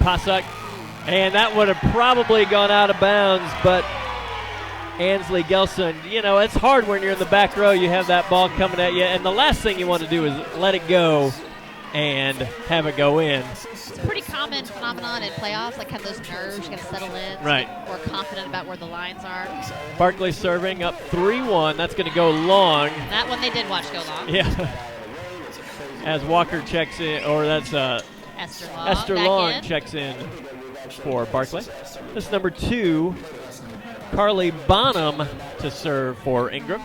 Pasuk. And that would have probably gone out of bounds, but Ansley Gelson, you know, it's hard when you're in the back row. You have that ball coming at you, and the last thing you want to do is let it go and have it go in. It's a pretty common phenomenon in playoffs, like have those nerves, you got to settle in, so right. Get more confident about where the lines are. Barkley serving up 3-1. That's going to go long. That one they did watch go long. Yeah. As Walker checks in, or that's Esther Long checks in for Barkley. This is number 2, Carly Bonham to serve for Ingram.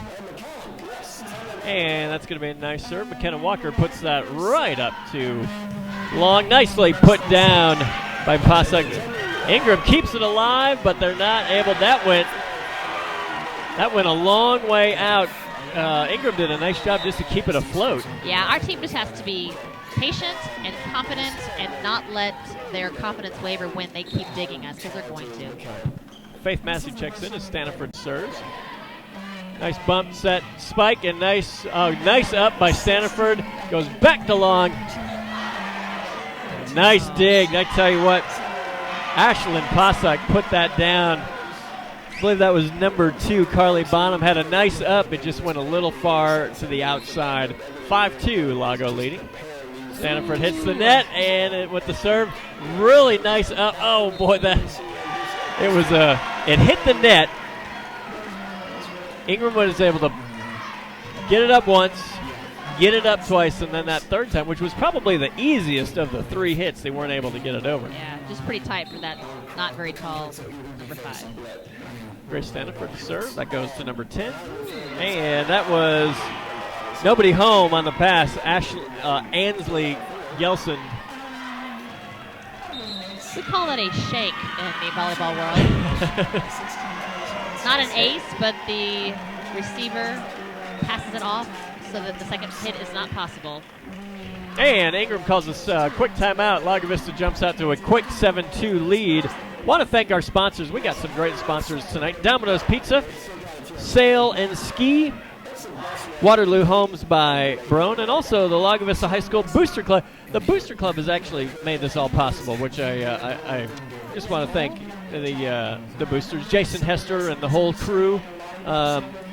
And that's going to be a nice serve. McKenna Walker puts that right up to Long. Nicely put down by Pasuk. Ingram keeps it alive, but they're not able. That went a long way out. Ingram did a nice job just to keep it afloat. Yeah, our team just has to be patient and confident and not let their confidence waver when they keep digging us, because they're going to. Faith Massey checks in as Staniford serves. Nice bump, set, spike, and nice up by Staniford. Goes back to Long. Nice dig. I tell you what, Ashlyn Pasuk put that down. I believe that was number 2, Carly Bonham. Had a nice up. It just went a little far to the outside. 5-2, Lago leading. Staniford hits the net, and with the serve, really nice up. Oh, boy, it hit the net. Ingram was able to get it up once, get it up twice, and then that third time, which was probably the easiest of the 3 hits, they weren't able to get it over. Yeah, just pretty tight for that not very tall number 5. Grace Staniford to serve. That goes to number 10. And that was nobody home on the pass. Ansley Gelson. We call that a shake in the volleyball world. Not an ace, but the receiver passes it off so that the second hit is not possible. And Ingram calls us a quick timeout. Lago Vista jumps out to a quick 7-2 lead. Want to thank our sponsors. We got some great sponsors tonight. Domino's Pizza, Sail and Ski, Waterloo Homes by Brown, and also the Lago Vista High School Booster Club. The Booster Club has actually made this all possible, which I just want to thank the boosters, Jason Hester and the whole crew.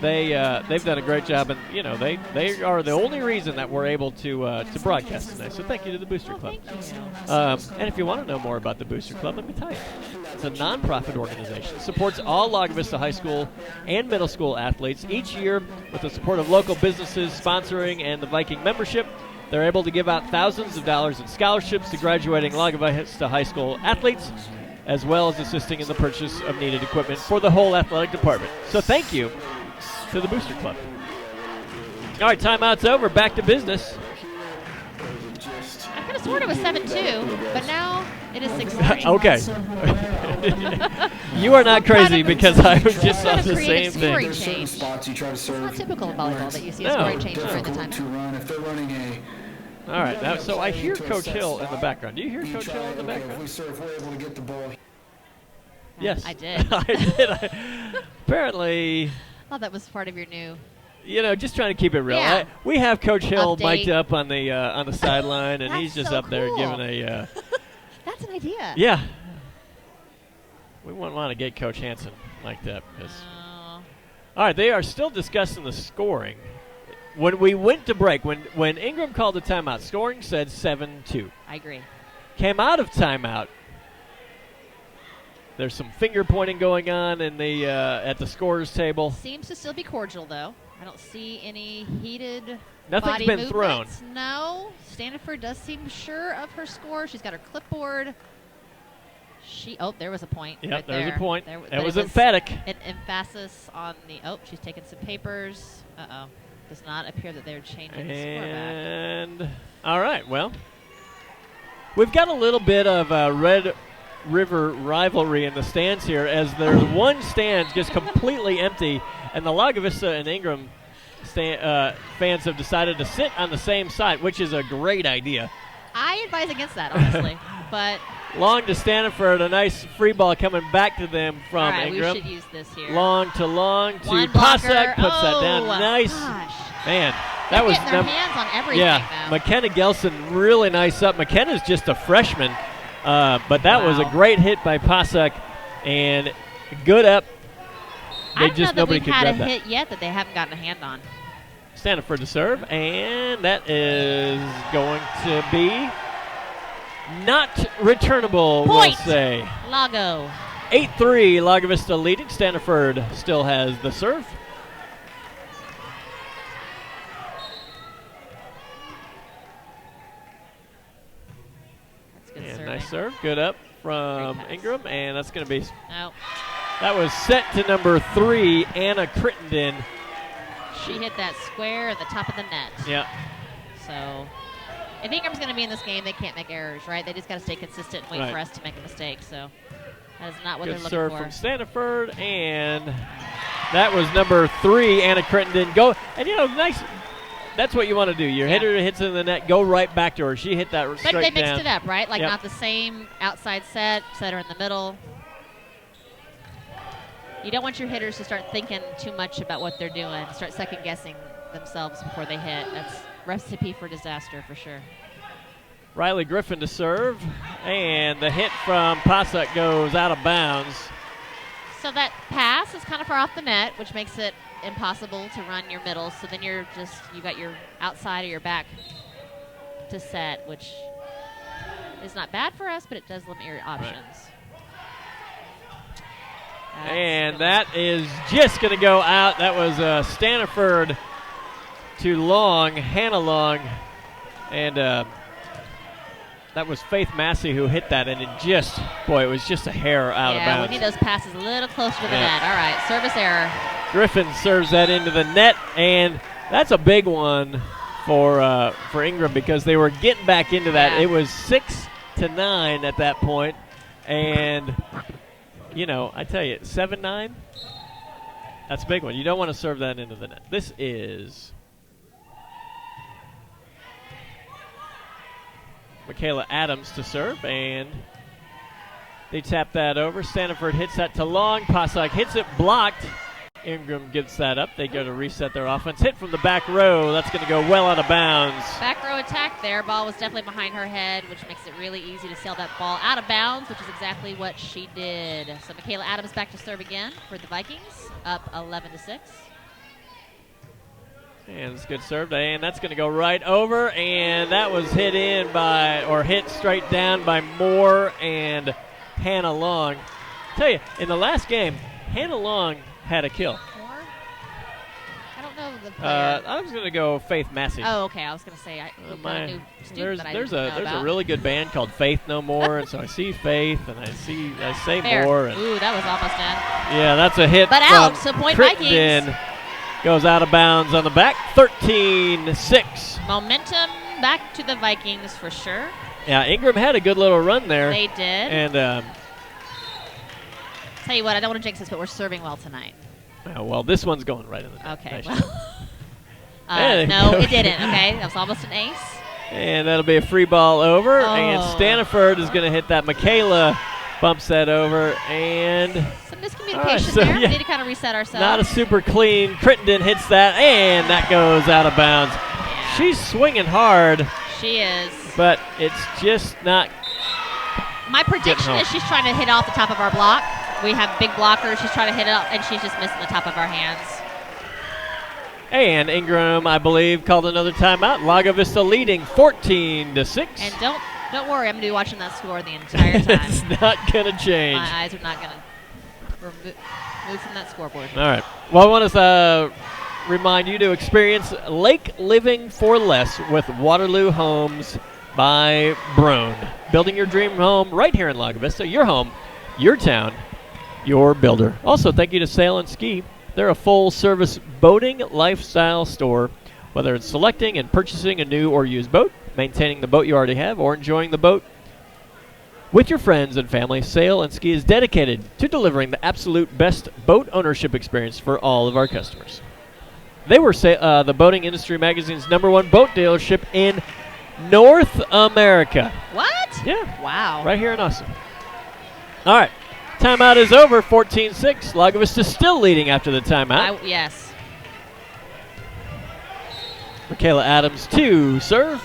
They've done a great job, and you know they are the only reason that we're able to broadcast tonight. So thank you to the Booster Club. And if you want to know more about the Booster Club, let me tell you, it's a nonprofit organization. It supports all Lago Vista High School and middle school athletes each year with the support of local businesses sponsoring and the Viking membership. They're able to give out thousands of dollars in scholarships to graduating Lago Vista High School athletes, as well as assisting in the purchase of needed equipment for the whole athletic department. So thank you to the Booster Club. All right, timeout's over. Back to business. I could have sworn it was 7-2, but now it is 6-3. Okay. You are not crazy because I just saw the same thing. It's not typical of volleyball that you see a scoring change during the timeout. All right, now, so I hear Coach Hill in the background. Do you hear Coach Hill in the background? Yes. I did. I did. Apparently. Oh, that was part of your new. You know, just trying to keep it real. Yeah. We have Coach Hill Update. mic'd up on the sideline, and he's just so up there cool. giving a. That's an idea. Yeah. We wouldn't want to get Coach Hansen mic'd up. All right, they are still discussing the scoring. When we went to break, when Ingram called the timeout, scoring said 7-2. I agree. Came out of timeout. There's some finger pointing going on in the at the scorers table. Seems to still be cordial, though. I don't see any heated Nothing's body been movements. thrown. No. Staniford does seem sure of her score. She's got her clipboard. There was a point. Yep, right there's there. a point. It was emphatic. An emphasis on the. She's taking some papers. Does not appear that they're changing the score back. And all right, well, we've got a little bit of Red River rivalry in the stands here, as there's one stand just completely empty, and the Lago Vista and Ingram fans have decided to sit on the same side, which is a great idea. I advise against that, honestly, but. Long to Staniford, a nice free ball coming back to them from Ingram. We should use this here. Long to One Pasek, puts that down. Nice. Gosh. Man, that was getting their hands on everything yeah, now. McKenna Gelson, really nice up. McKenna's just a freshman. But that was a great hit by Pasek, and good up. I don't know that we've had a hit yet that they haven't gotten a hand on. Stanford to serve, and that is going to be not returnable, we'll say. Lago. 8-3, Lago Vista leading. Stanford still has the serve. That's good. Nice serve. Good up from Ingram, and that's going to be. Nope. That was set to number 3, Anna Crittenden. She hit that square at the top of the net. Yeah. So if Ingram's going to be in this game, they can't make errors, right? They just got to stay consistent and wait for us to make a mistake. So that is not what they're looking for. Good serve from Stanford, and that was number 3, Anna Crittenden. Go, and nice. That's what you want to do. Your hitter hits in the net, go right back to her. She hit that straight down. But they mixed it up, right? Like not the same outside set her in the middle. You don't want your hitters to start thinking too much about what they're doing, start second-guessing themselves before they hit. That's recipe for disaster for sure. Riley Griffin to serve, and the hit from Pasek goes out of bounds. So that pass is kind of far off the net, which makes it impossible to run your middle. So then you got your outside or your back to set, which is not bad for us, but it does limit your options. Right. And that is just going to go out. That was Stanford to Long, Hannah Long, and that was Faith Massey who hit that, and it was just a hair out of bounds. Yeah, we need those passes a little closer to the net. All right, service error. Griffin serves that into the net, and that's a big one for Ingram because they were getting back into that. Yeah. It was 6-9 at that point, and I tell you, 7-9, that's a big one. You don't want to serve that into the net. This is Michaela Adams to serve, and they tap that over. Stanford hits that to Long. Pasek hits it, blocked. Ingram gets that up. They go to reset their offense. Hit from the back row. That's going to go well out of bounds. Back row attack there. Ball was definitely behind her head, which makes it really easy to sail that ball out of bounds, which is exactly what she did. So Michaela Adams back to serve again for the Vikings, up 11-6. And it's good serve, and that's going to go right over, and that was hit straight down by Moore and Hannah Long. Tell you, in the last game, Hannah Long had a kill. I don't know the player. I was going to go Faith Massey. Oh, okay. I was going to say a new student that I didn't know there's about. a really good band called Faith No More, and so I see Faith and I say Fair. More. And ooh, that was almost in. Yeah, that's a hit. But out, so point Crittenden. Vikings. Goes out of bounds on the back, 13-6. Momentum back to the Vikings for sure. Yeah, Ingram had a good little run there. They did. And tell you what, I don't want to jinx this, but we're serving well tonight. Well, this one's going right in the net. Okay. Well, no, it didn't. Okay, that was almost an ace. And that'll be a free ball over. And Stanford is going to hit that. Michaela bumps that over, and some miscommunication there. We need to kind of reset ourselves. Not a super clean. Crittenden hits that, and that goes out of bounds. Yeah. She's swinging hard. She is. But it's just not. My prediction is she's trying to hit off the top of our block. We have big blockers. She's trying to hit it up, and she's just missing the top of our hands. And Ingram, I believe, called another timeout. Lago Vista leading 14-6. And don't worry, I'm going to be watching that score the entire time. It's not going to change. My eyes are not going to move from that scoreboard. All right. Well, I want to remind you to experience lake living for less with Waterloo Homes by Brown. Building your dream home right here in Lago Vista. Your home, your town, your builder. Also, thank you to Sail and Ski. They're a full-service boating lifestyle store. Whether it's selecting and purchasing a new or used boat, maintaining the boat you already have, or enjoying the boat with your friends and family, Sail and Ski is dedicated to delivering the absolute best boat ownership experience for all of our customers. They were the Boating Industry Magazine's #1 boat dealership in North America. What? Yeah. Wow. Right here in Austin. All right. Timeout is over, 14-6. Lago Vista still leading after the timeout. Yes. Michaela Adams to serve.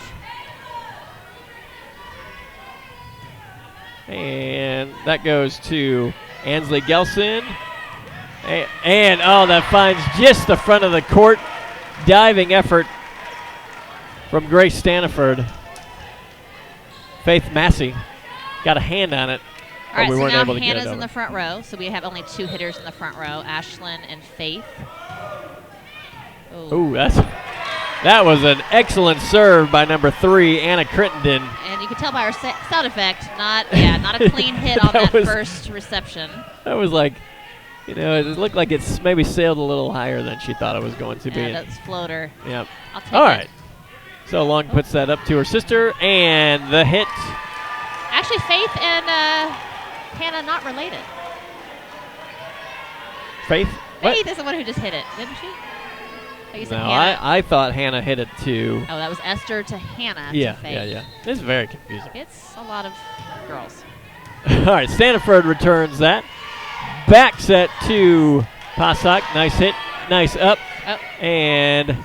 And that goes to Ansley Gelson. And oh, that finds just the front of the court. Diving effort from Grace Staniford. Faith Massey got a hand on it. All right, we so weren't now able to get it Hannah's over. in the front row, so we have only 2 hitters in the front row, Ashlyn and Faith. Ooh, that was an excellent serve by number 3, Anna Crittenden. And you can tell by our sound effect, not a clean hit on that first reception. That was like, it looked like it's maybe sailed a little higher than she thought it was going to be. Yeah, that's floater. Yep. I'll take All it. right. So Long puts that up to her sister, and the hit. Actually, Faith and Hannah not related. Faith? What? Faith is the one who just hit it, didn't she? Oh, you said No, Hannah. I thought Hannah hit it too. Oh, that was Esther to Hannah Yeah, to Faith. yeah. It's very confusing. It's a lot of girls. All right, Staniford returns that. Back set to Passak. Nice hit. Nice up. Oh. And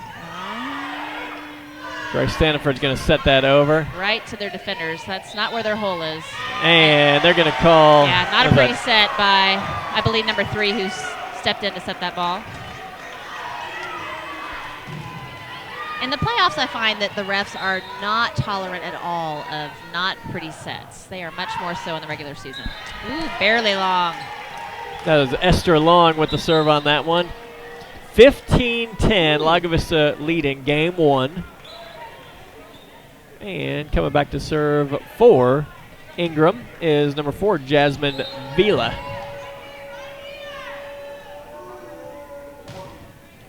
Grace Staniford's going to set that over. Right to their defenders. That's not where their hole is. And they're going to call. Yeah, not a pretty set by, I believe, number 3 who's stepped in to set that ball. In the playoffs, I find that the refs are not tolerant at all of not pretty sets. They are much more so in the regular season. Ooh, barely Long. That was Esther Long with the serve on that one. 15-10, Lago Vista leading game 1. And coming back to serve for Ingram is number 4, Jasmine Vila.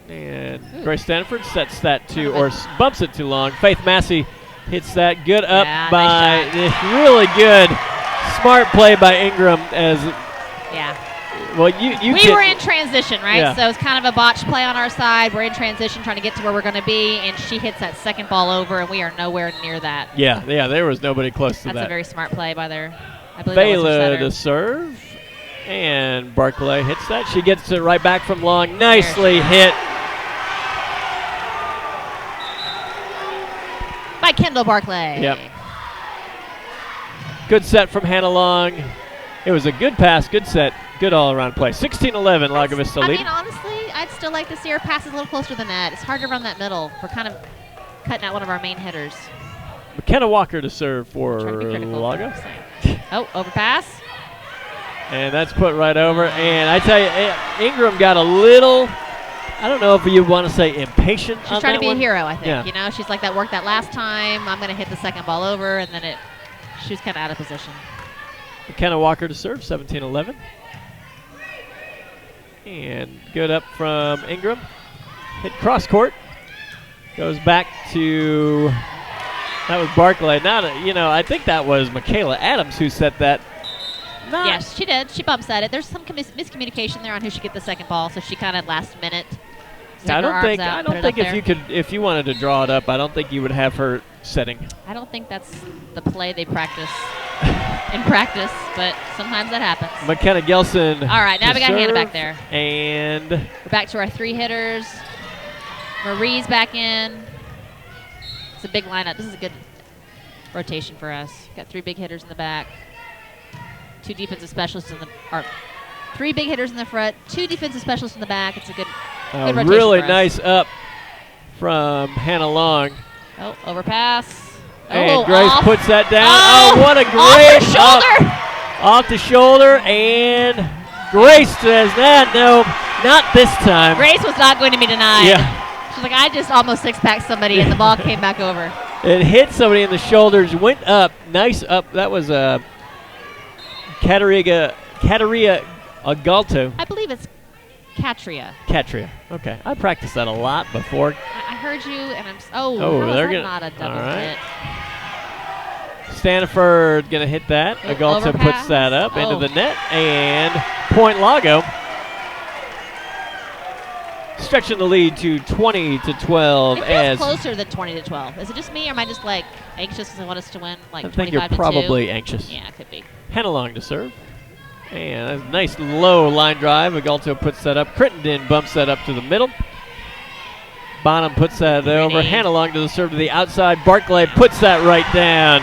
And Grace Stanford sets that to, or bumps it too long. Faith Massey hits that. Good up by, really good, smart play by Ingram as. Yeah. Well, we were in transition, right? Yeah. So it's kind of a botched play on our side. We're in transition, trying to get to where we're going to be, and she hits that second ball over, and we are nowhere near that. Yeah, there was nobody close to that. That's a very smart play by their, I believe that was her Baylor setter. to serve, and Barclay hits that. She gets it right back from Long. Nicely hit. By Kendall Barclay. Yep. Good set from Hannah Long. It was a good pass, good set, good all-around play. 16-11, Lago Vista lead. I mean, honestly, I'd still like to see her passes a little closer than that. It's hard to run that middle. We're kind of cutting out one of our main hitters. McKenna Walker to serve for Trying to be critical. Lago. Oh, overpass. And that's put right over. And I tell you, Ingram got a little, I don't know if you want to say impatient. She's trying to be a hero, I think. Yeah. You know, she's like that worked that last time. I'm going to hit the second ball over, and then she was kind of out of position. McKenna Walker to serve, 17-11. And good up from Ingram. Hit cross court. Goes back to, that was Barclay. I think that was Michaela Adams who set that. Yes, she did. She bumps at it. There's some miscommunication there on who should get the second ball, so she kind of last minute. I don't think if you wanted to draw it up, I don't think you would have her setting. I don't think that's the play they practice in practice, but sometimes that happens. McKenna Gelson. All right, now we got Hannah back there. And we're back to our 3 hitters. Marie's back in. It's a big lineup. This is a good rotation for us. Got 3 big hitters in the back. 2 defensive specialists in the, or 3 big hitters in the front, 2 defensive specialists in the back. It's a good rotation really for us. nice up from Hannah Long. Oh, overpass. And Grace puts that down. Oh, what a great off the shoulder. Off the shoulder, and Grace says that. No, not this time. Grace was not going to be denied. Yeah. She's like, I just almost six-packed somebody, and the ball came back over. It hit somebody in the shoulders, went up. Nice up. That was Kateria Agalto. I believe it's Katria. Katria. Okay. I practiced that a lot before. I heard you, and I'm. They're not a double hit. Stanford going to hit that. Agalto puts that up into the net, and point Lago. Stretching the lead to 20-12. It feels closer than 20-12. Is it just me, or am I just like anxious because I want us to win? Like I think 25-2? you're probably anxious. Yeah, it could be. Hannah Long to serve. And a nice low line drive. Agalto puts that up. Crittenden bumps that up to the middle. Bonham puts that over. Hannah Long to the serve to the outside. Barclay puts that right down.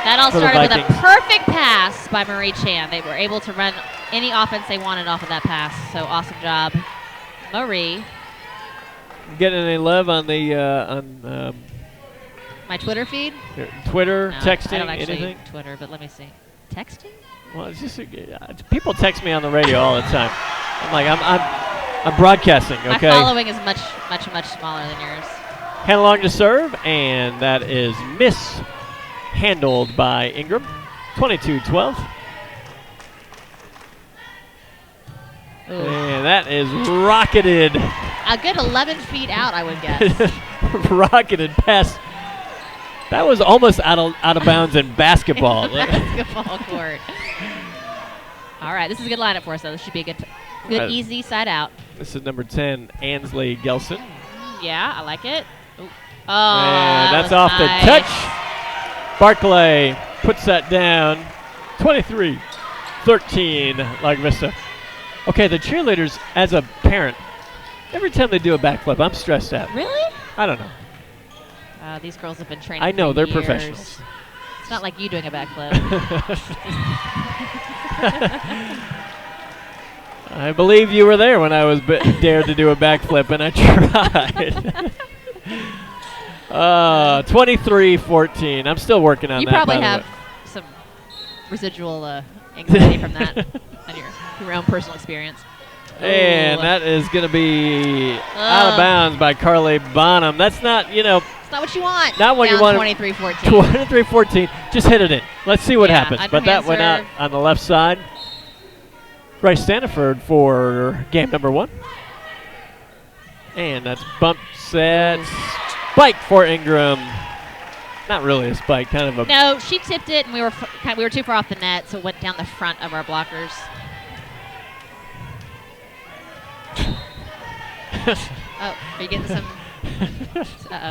That all for the started with a Vikings. perfect pass by Marie Chan. They were able to run any offense they wanted off of that pass. So awesome job, Marie. Getting any love on the My Twitter feed? your Twitter, No, texting, I don't actually anything? Twitter, but let me see. Texting? Well, it's just people text me on the radio all the time. I'm like, I'm broadcasting. Okay. My following is much smaller than yours. Hand long to serve, and that is mishandled by Ingram. 22-12. Ooh. And that is rocketed. A good 11 feet out, I would guess. Rocketed past. That was almost out of bounds in basketball. Basketball court. All right, this is a good lineup for us, though. This should be a good, easy side out. This is number 10, Ansley Gelson. Yeah, I like it. Ooh. Oh, And that's was off nice. the touch. Barclay puts that down. 23-13, Lago Vista. Okay, the cheerleaders, as a parent, every time they do a backflip, I'm stressed out. Really? I don't know. These girls have been training. I know, for they're years. professionals. It's not like you doing a backflip. I believe you were there when I was dared to do a backflip, and I tried. 23-14. I'm still working on You that. probably by the have way. some residual anxiety from that and your own personal experience. And Ooh. that is going to be out of bounds by Carly Bonham. That's not, It's not what you want. Not what you Down want. 23-14. 23-14. Just hit it in. Let's see what Yeah, happens. But underhand that went out serve. on the left side. Bryce Staniford for game number 1. And that's bump set. Spike for Ingram. Not really a spike, kind of a. No, she tipped it, and we were too far off the net, so it went down the front of our blockers. Oh, are you getting some?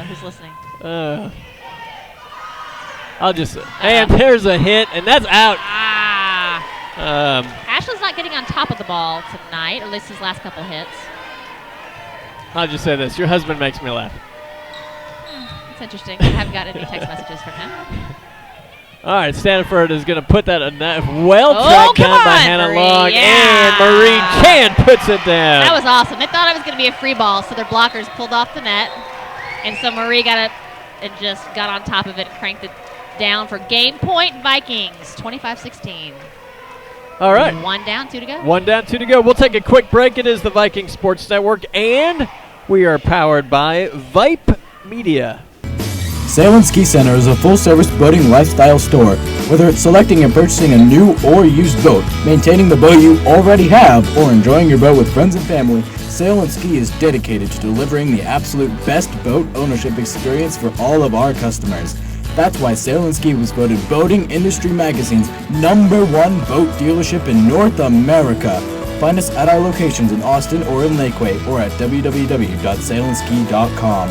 Who's listening? I'll just. And there's a hit, and that's out. Ashley's not getting on top of the ball tonight, or at least his last couple hits. I'll just say this: your husband makes me laugh. That's interesting. I haven't got any text messages from him. All right, Stanford is going to put that well tracked come down by on, Hannah Marie. Long, Yeah. and Marie Chan puts it down. That was awesome. They thought it was going to be a free ball, so their blockers pulled off the net, and so Marie got it and just got on top of it and cranked it down for game point Vikings, 25-16. All right. 1 down, 2 to go. 1 down, 2 to go. We'll take a quick break. It is the Viking Sports Network, and we are powered by Vype Media. Sail and Ski Center is a full-service boating lifestyle store. Whether it's selecting and purchasing a new or used boat, maintaining the boat you already have, or enjoying your boat with friends and family, Sail and Ski is dedicated to delivering the absolute best boat ownership experience for all of our customers. That's why Sail and Ski was voted Boating Industry Magazine's #1 boat dealership in North America. Find us at our locations in Austin or in Lakeway, or at www.sailandski.com.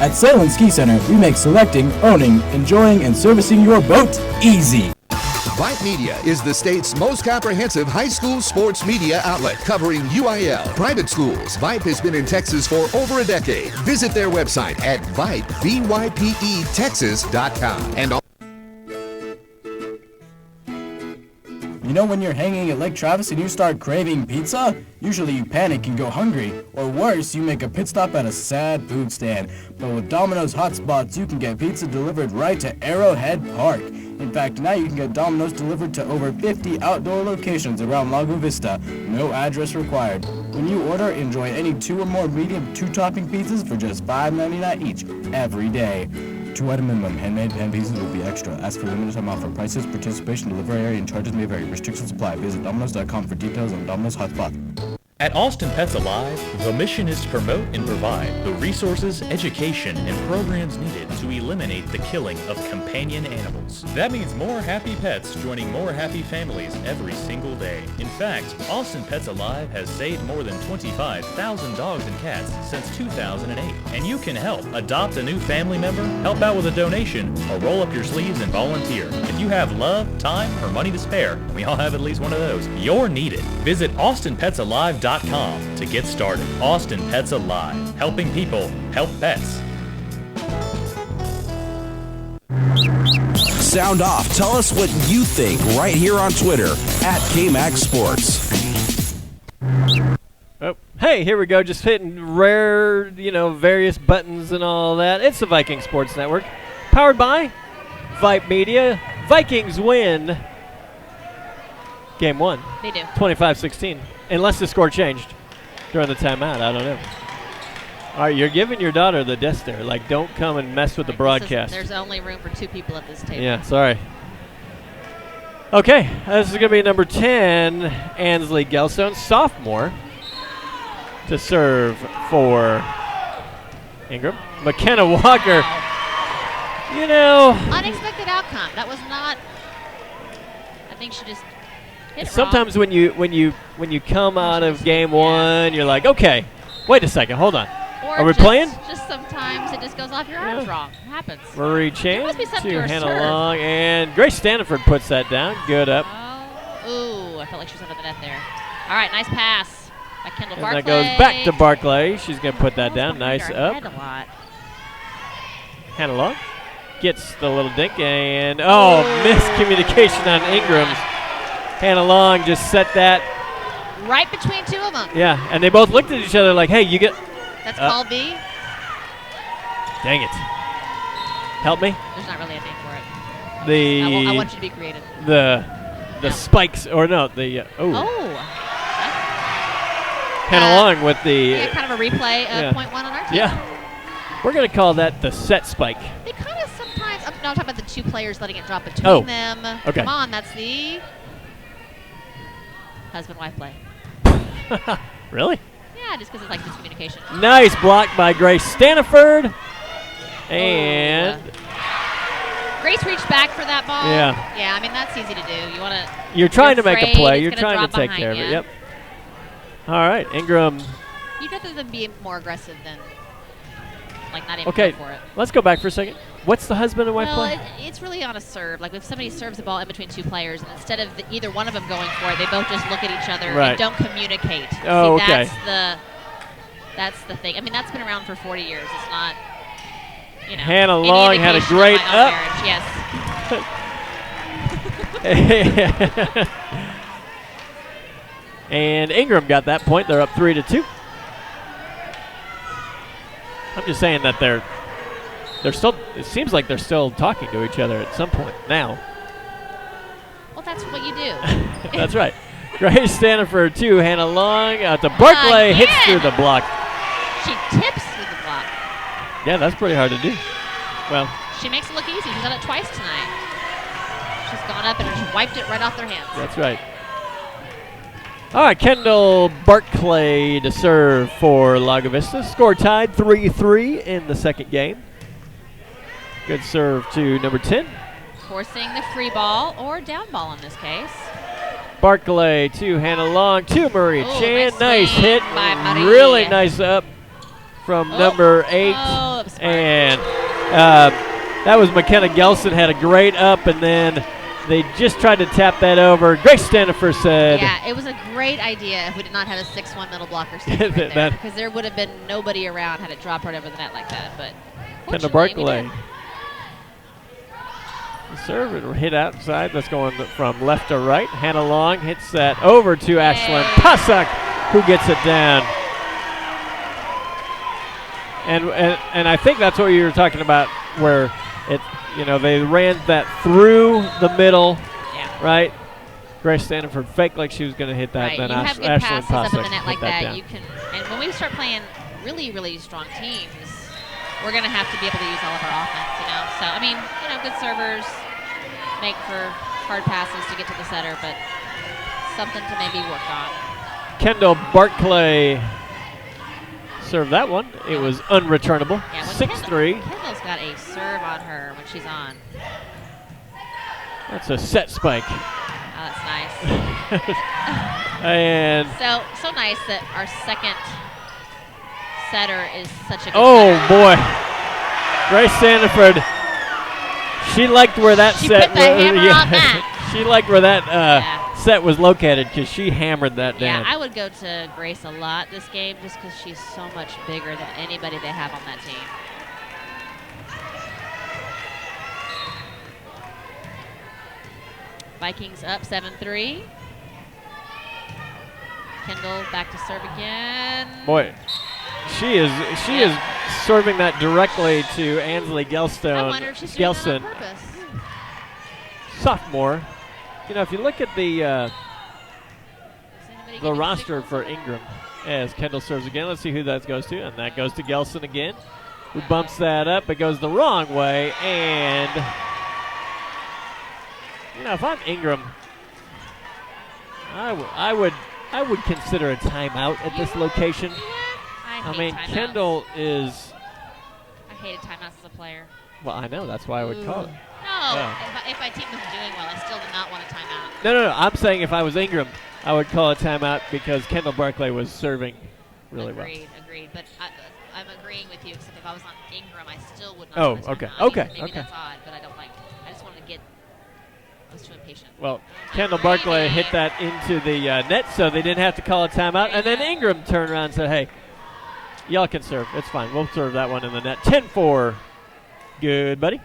At Sail and Ski Center, we make selecting, owning, enjoying, and servicing your boat easy. Vype Media is the state's most comprehensive high school sports media outlet, covering UIL, private schools. Vype has been in Texas for over a decade. Visit their website at Vype, VYPE-Texas.com. And You know when you're hanging at Lake Travis and you start craving pizza? Usually you panic and go hungry. Or worse, you make a pit stop at a sad food stand. But with Domino's Hotspots, you can get pizza delivered right to Arrowhead Park. In fact, now you can get Domino's delivered to over 50 outdoor locations around Lago Vista. No address required. When you order, enjoy any 2 or more medium 2-topping pizzas for just $5.99 each every day. 2-item minimum. Handmade pan pizzas will be extra. Ask for limited time offer. Prices, participation, delivery area, and charges may vary. Restrictions apply. Visit Domino's.com for details on Domino's Hotspot. At Austin Pets Alive, the mission is to promote and provide the resources, education, and programs needed to eliminate the killing of companion animals. That means more happy pets joining more happy families every single day. In fact, Austin Pets Alive has saved more than 25,000 dogs and cats since 2008. And you can help. Adopt a new family member, help out with a donation, or roll up your sleeves and volunteer. If you have love, time, or money to spare, we all have at least one of those, you're needed. Visit AustinPetsAlive.com to get started. Austin Pets Alive, helping people help pets. sound off. Tell us what you think right here on Twitter at KMAX Sports. Oh, hey, here we go. Just hitting rare, various buttons and all that. It's the Viking Sports Network, powered by Vype Media. Vikings win game 1. They do. 25-16, unless the score changed during the timeout. I don't know. All right, you're giving your daughter the desk there. Like, don't come and mess with the broadcast. There's only room for 2 people at this table. Yeah, sorry. Okay, this is going to be number 10, Ansley Gelstone, sophomore, to serve for Ingram. McKenna Walker, unexpected outcome. That was not. I think she just hit sometimes wrong. when you come out of game 1, you're like, okay, wait a second, hold on. Or Are we playing? Just sometimes it just goes off your arms wrong. It happens. Marie There Chan must be something to to her Hannah serve. Long, and Grace Stanford puts that down. Good up. Oh, ooh, I felt like she was under the net there. All right, nice pass by Kendall And Barclay. that goes back to Barclay. She's going to put that down. Behind Nice her up. head a lot. Hannah Long gets the little dink, and miscommunication on Ingram's. Hannah Long just set that. Right between 2 of them. Yeah, and they both looked at each other like, hey, you get. That's call B. Dang it. Help me. There's not really a name for it. I want you to be creative. The spikes, or no, the. Hannah Long with the. Kind of a replay of point 1 on our team. Yeah. We're going to call that the set spike. They kind of sometimes. No, I'm talking about the 2 players letting it drop between them. Okay. Come on, that's the husband-wife play. Really? Yeah, just because it's like miscommunication. Nice block by Grace Stanford. And Grace reached back for that ball. Yeah. Yeah, I mean, that's easy to do. You're trying to make a play. it's You're gonna trying to drop take behind care of you. it. Yep. All right, Ingram. You'd rather than be more aggressive than not even Okay, go for it. let's go back for a second. What's the husband and wife play? It's really on a serve. Like if somebody serves the ball in between 2 players, and instead of either one of them going for it, they both just look at each other and don't communicate. Oh, See, okay. That's the thing. I mean, that's been around for 40 years. It's not, Hannah any Long had a indication of great my own up. marriage. Yes. And Ingram got that point. They're up 3-2. I'm just saying that they're still. It seems like they're still talking to each other at some point now. Well, that's what you do. That's right. Grace Stanford to Hannah Long out to Barclay, hits through the block. She tips through the block. Yeah, that's pretty hard to do. Well, she makes it look easy. She's done it twice tonight. She's gone up and just wiped it right off their hands. that's right. All right, Kendall Barclay to serve for Lago Vista. Score tied 3-3 in the second game. Good serve to number 10. Forcing the free ball or down ball in this case. Barclay to Hannah Long to Marie Chan. Nice hit. By Marie. Really nice up from number 8. Oh, that was smart. And that was McKenna Gelson had a great up, and then they just tried to tap that over. Grace Stanford said. Yeah, it was a great idea if we did not have a 6'1" middle blocker sitting right there, because there would have been nobody around had it dropped right over the net like that. But Kendall Barclay. The serve and hit outside. That's going from left to right. Hannah Long hits that over to Ashlyn Pasak, who gets it down. And I think that's what you were talking about, where they ran that through the middle, right? Grace Stanford faked like she was going to hit that, right. and then you have good Ashlyn passes up in Pasak the net hit like that that. down. You can, and when we start playing really, really strong teams, we're going to have to be able to use all of our offense. So I mean, good servers make for hard passes to get to the setter, but something to maybe work on. Kendall Barclay served that one. It was unreturnable. Yeah, 6-3. Kendall's got a serve on her when she's on. That's a set spike. Oh, that's nice. And so nice that our second setter is such a good setter. Boy. Grace Stanford, she liked where that she set put the hammer on that. She liked where that set was located because she hammered that down. Yeah, I would go to Grace a lot this game just because she's so much bigger than anybody they have on that team. Vikings up 7-3. Kendall back to serve again. Boy, she is serving that directly to Ansley I wonder if she's doing that on purpose. Sophomore. You know, if you look at the Is anybody giving roster signals for over there? Ingram, as Kendall serves again, let's see who that goes to, and that goes to Gelson again, who bumps that up. It goes the wrong way, and you know, if I'm Ingram, I would consider a timeout at this location. I mean, timeouts. Kendall is. I hated timeouts as a player. Well, I know that's why I would call it. No, Yeah. if my team was doing well, I still did not want a timeout. No. I'm saying if I was Ingram, I would call a timeout because Kendall Barclay was serving really well. Agreed. But I'm agreeing with you. Except if I was on Ingram, I still would not. Oh, want a okay, timeout. I mean, okay, maybe okay. that's odd, but I don't like. I just wanted to get. I was too impatient. Well, Kendall Barclay hit that into the net, so they didn't have to call a timeout. And then Ingram turned around and said, hey, y'all can serve. It's fine. We'll serve that one in the net. 10-4. Good, buddy.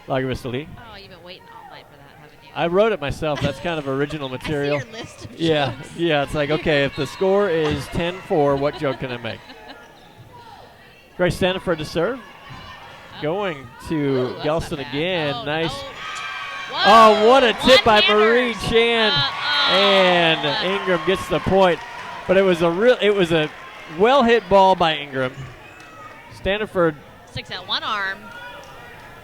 Lago Vista lead. Oh, you've been waiting all night for that, haven't you? I wrote it myself. That's kind of original material. I see your list of Yeah, jokes. yeah. It's like, okay, if the score is 10-4, what joke can I make? Grace Stanford to serve. Going to Ooh, that's not Gelston bad. again. Oh, nice. no. Oh, what a tip by One-handers. Marie Chan. And Ingram gets the point. But it was a well hit ball by Ingram. Stanford, Sticks out one arm.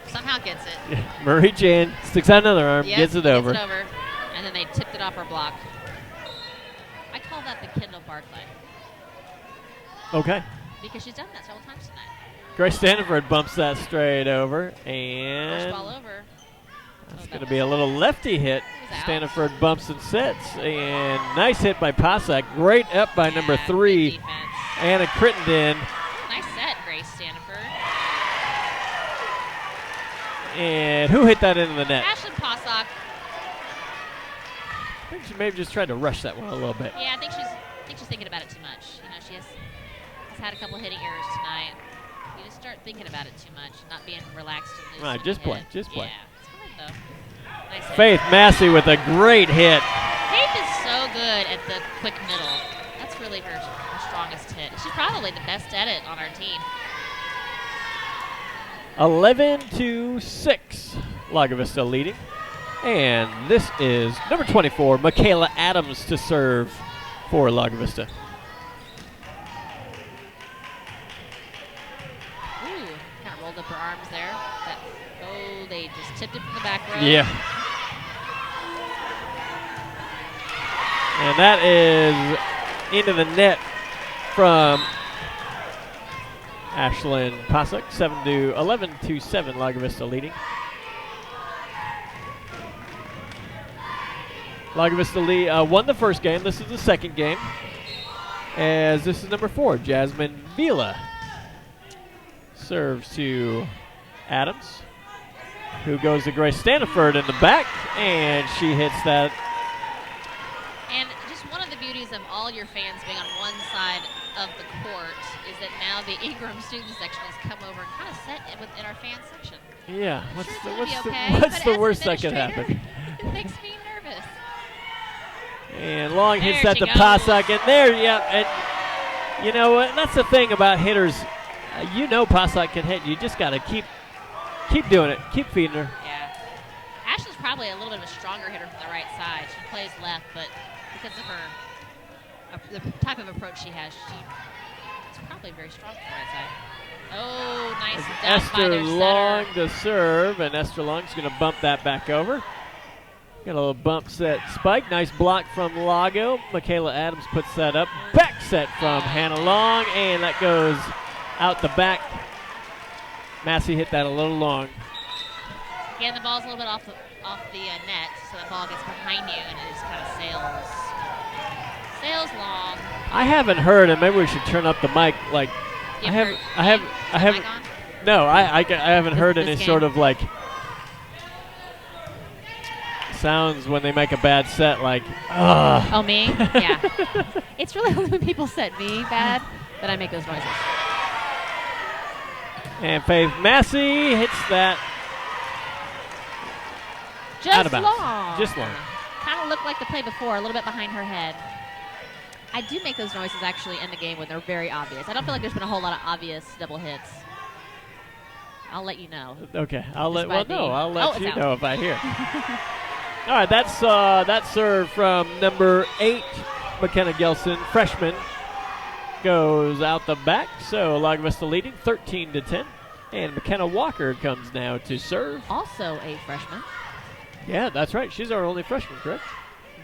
Somehow gets it. Marie Chan sticks out another arm, Yep, gets it over. And then they tipped it off her block. I call that the Kendall Barclay Okay. because she's done that several times tonight. Grace Stanford bumps that straight over. First And ball over. it's going to be a little lefty hit. He's out. Stanford bumps and sets. And nice hit by Pasak. Great up by number Good 3, defense. Anna Crittenden. Nice set, Grace Stanford. And who hit that into the net? Ashlyn Possock. I think she maybe just tried to rush that one a little bit. Yeah, I think she's thinking about it too much. You know, she has had a couple hitting errors tonight. You just start thinking about it too much, not being relaxed and loose. All right, when just you play, hit. just play. Yeah, it's fine though. Nice hit. Faith Massey with a great hit. Faith is so good at the quick middle. That's really her strongest hit. She's probably the best at it on our team. 11-6. Lago Vista leading. And this is number 24, Michaela Adams to serve for Lago Vista. Ooh, kind of rolled up her arms there. They just tipped it from the back row. Yeah. And that is into the net from Ashlyn Pasek. 11-7, Lago Vista leading. Lago Vista won the first game. This is the second game. As this is number 4, Jasmine Vila. Serves to Adams, who goes to Grace Stanford in the back, and she hits that. And just one of the beauties of all your fans being on one side of the court is that now the Ingram student section has come over and kind of set within our fan section. Yeah, Sure, it's gonna what's be the, okay, what's but the as worst an that could happen? administrator, It makes me nervous. And long hits There that she to goes. Pasak, and there, yeah, and you know what? That's the thing about hitters. You know Pasak can hit. You just got to keep doing it. Keep feeding her. Yeah. Ashley's probably a little bit of a stronger hitter from the right side. She plays left, but because of the type of approach she has, she's probably very strong from the right side. Oh, nice dump by Esther their Long setter. to serve, and Esther Long's going to bump that back over. Got a little bump set spike. Nice block from Lago. Michaela Adams puts that up. Back set from Hannah Long, and that goes out the back. Massey hit that a little long. Again, the ball's a little bit off the net, so the ball gets behind you and it just kind of sails long. I haven't heard, and maybe we should turn up the mic. Like, You I haven't haven't. mic on? No, I haven't heard This any game? sort of like sounds when they make a bad set. Like, ugh. Oh, me? Yeah. It's really only when people set me bad that I make those noises. And Faith Massey hits that Just out of bounds. long. Just long. of looked like the play before, a little bit behind her head. I do make those noises actually in the game when they're very obvious. I don't feel like there's been a whole lot of obvious double hits. I'll let you know. Okay, I'll Just let by I'll me. let Oh, you it's know out. if I hear. All right, that's that serve from number 8, McKenna Gelson, freshman, goes out the back. So Lago Vista leading 13-10, and McKenna Walker comes now to serve. Also a freshman. Yeah, that's right. She's our only freshman, correct?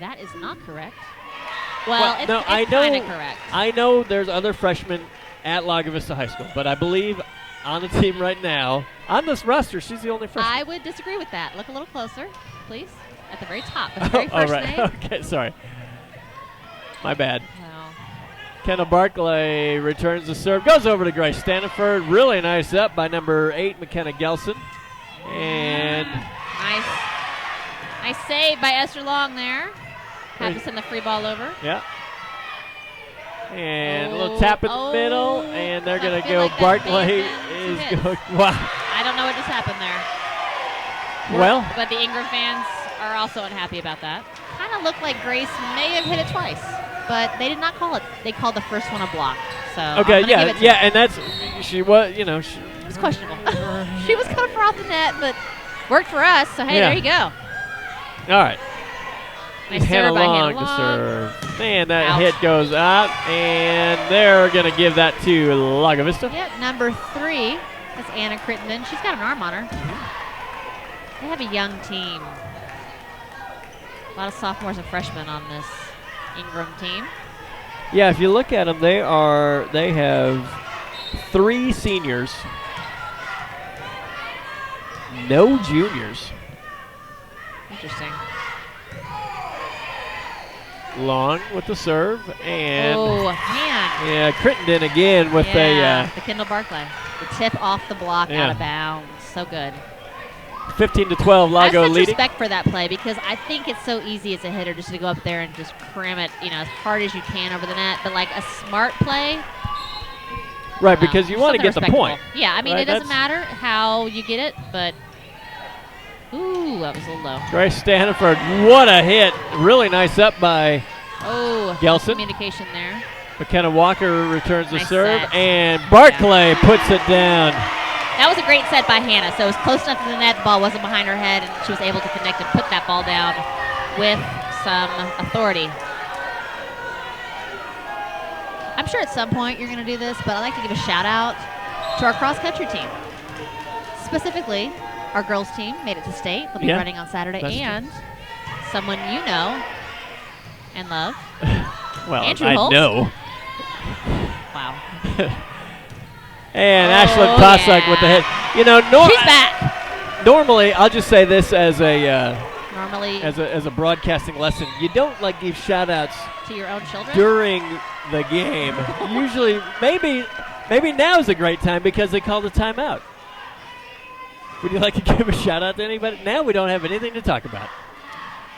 That is not correct. Well, it's, no, it's I kind know. of correct. I know there's other freshmen at Lago Vista High School, but I believe on the team right now, on this roster, she's the only freshman. I would disagree with that. Look a little closer, please. At the very top, the very All first right. name. Okay, sorry. My bad. Well, Kendall Barclay returns the serve. Goes over to Grace Staniford. Really nice up by number 8, McKenna Gelson. And nice save by Esther Long there. Had to send the free ball over. yeah. And a little tap in the middle. And they're I going to feel go. like that Barclay may have been is 2 hits. going. Wow. I don't know what just happened there. Well, But the Ingram fans are also unhappy about that. Kind of looked like Grace may have hit it twice, but they did not call it. They called the first one a block. So okay, I'm gonna give it to yeah, her. and that's she was, you know, she, It was questionable. She was kind of far off the net, but worked for us. So hey, Yeah. there you go. all right. Nice Hannah serve by Long Hannah to Long. serve. Man, that Out. hit goes out, and they're going to give that to Lago Vista. Yep, number 3. That's Anna Crittenden. She's got an arm on her. They have a young team. A lot of sophomores and freshmen on this Ingram team. Yeah, if you look at them, they have 3 seniors, no juniors. Interesting. Long with the serve, and Oh, man. yeah, Crittenden again with Yeah, the Kendall Barclay. The tip off the block Yeah. out of bounds. So good. a 15-12 I Lago have such leading. respect for that play because I think it's so easy as a hitter just to go up there and just cram it, as hard as you can over the net. But like a smart play, Right, because you want to something get the respectable. point. Yeah, I mean, Right, it doesn't that's- matter how you get it, but ooh, that was a little low. Grace Staniford, what a hit. Really nice up by Oh, Gelson. communication there. McKenna Walker returns the Nice serve, set. and Barclay puts it down. That was a great set by Hannah. So it was close enough to the net. The ball wasn't behind her head, and she was able to connect and put that ball down with some authority. I'm sure at some point you're going to do this, but I'd like to give a shout out to our cross country team. Specifically, our girls team made it to state. They'll be Yeah, running on Saturday, that's true. and someone you know and love. Well, Andrew I Holt. know. Wow. And Oh, Ashlyn Cossack with the hit. You know, She's back. normally, I'll just say this as a Normally as a broadcasting lesson. You don't give shout outs to your own children. during the game. Usually, maybe now's a great time because they called a timeout. Would you like to give a shout out to anybody? Now we don't have anything to talk about.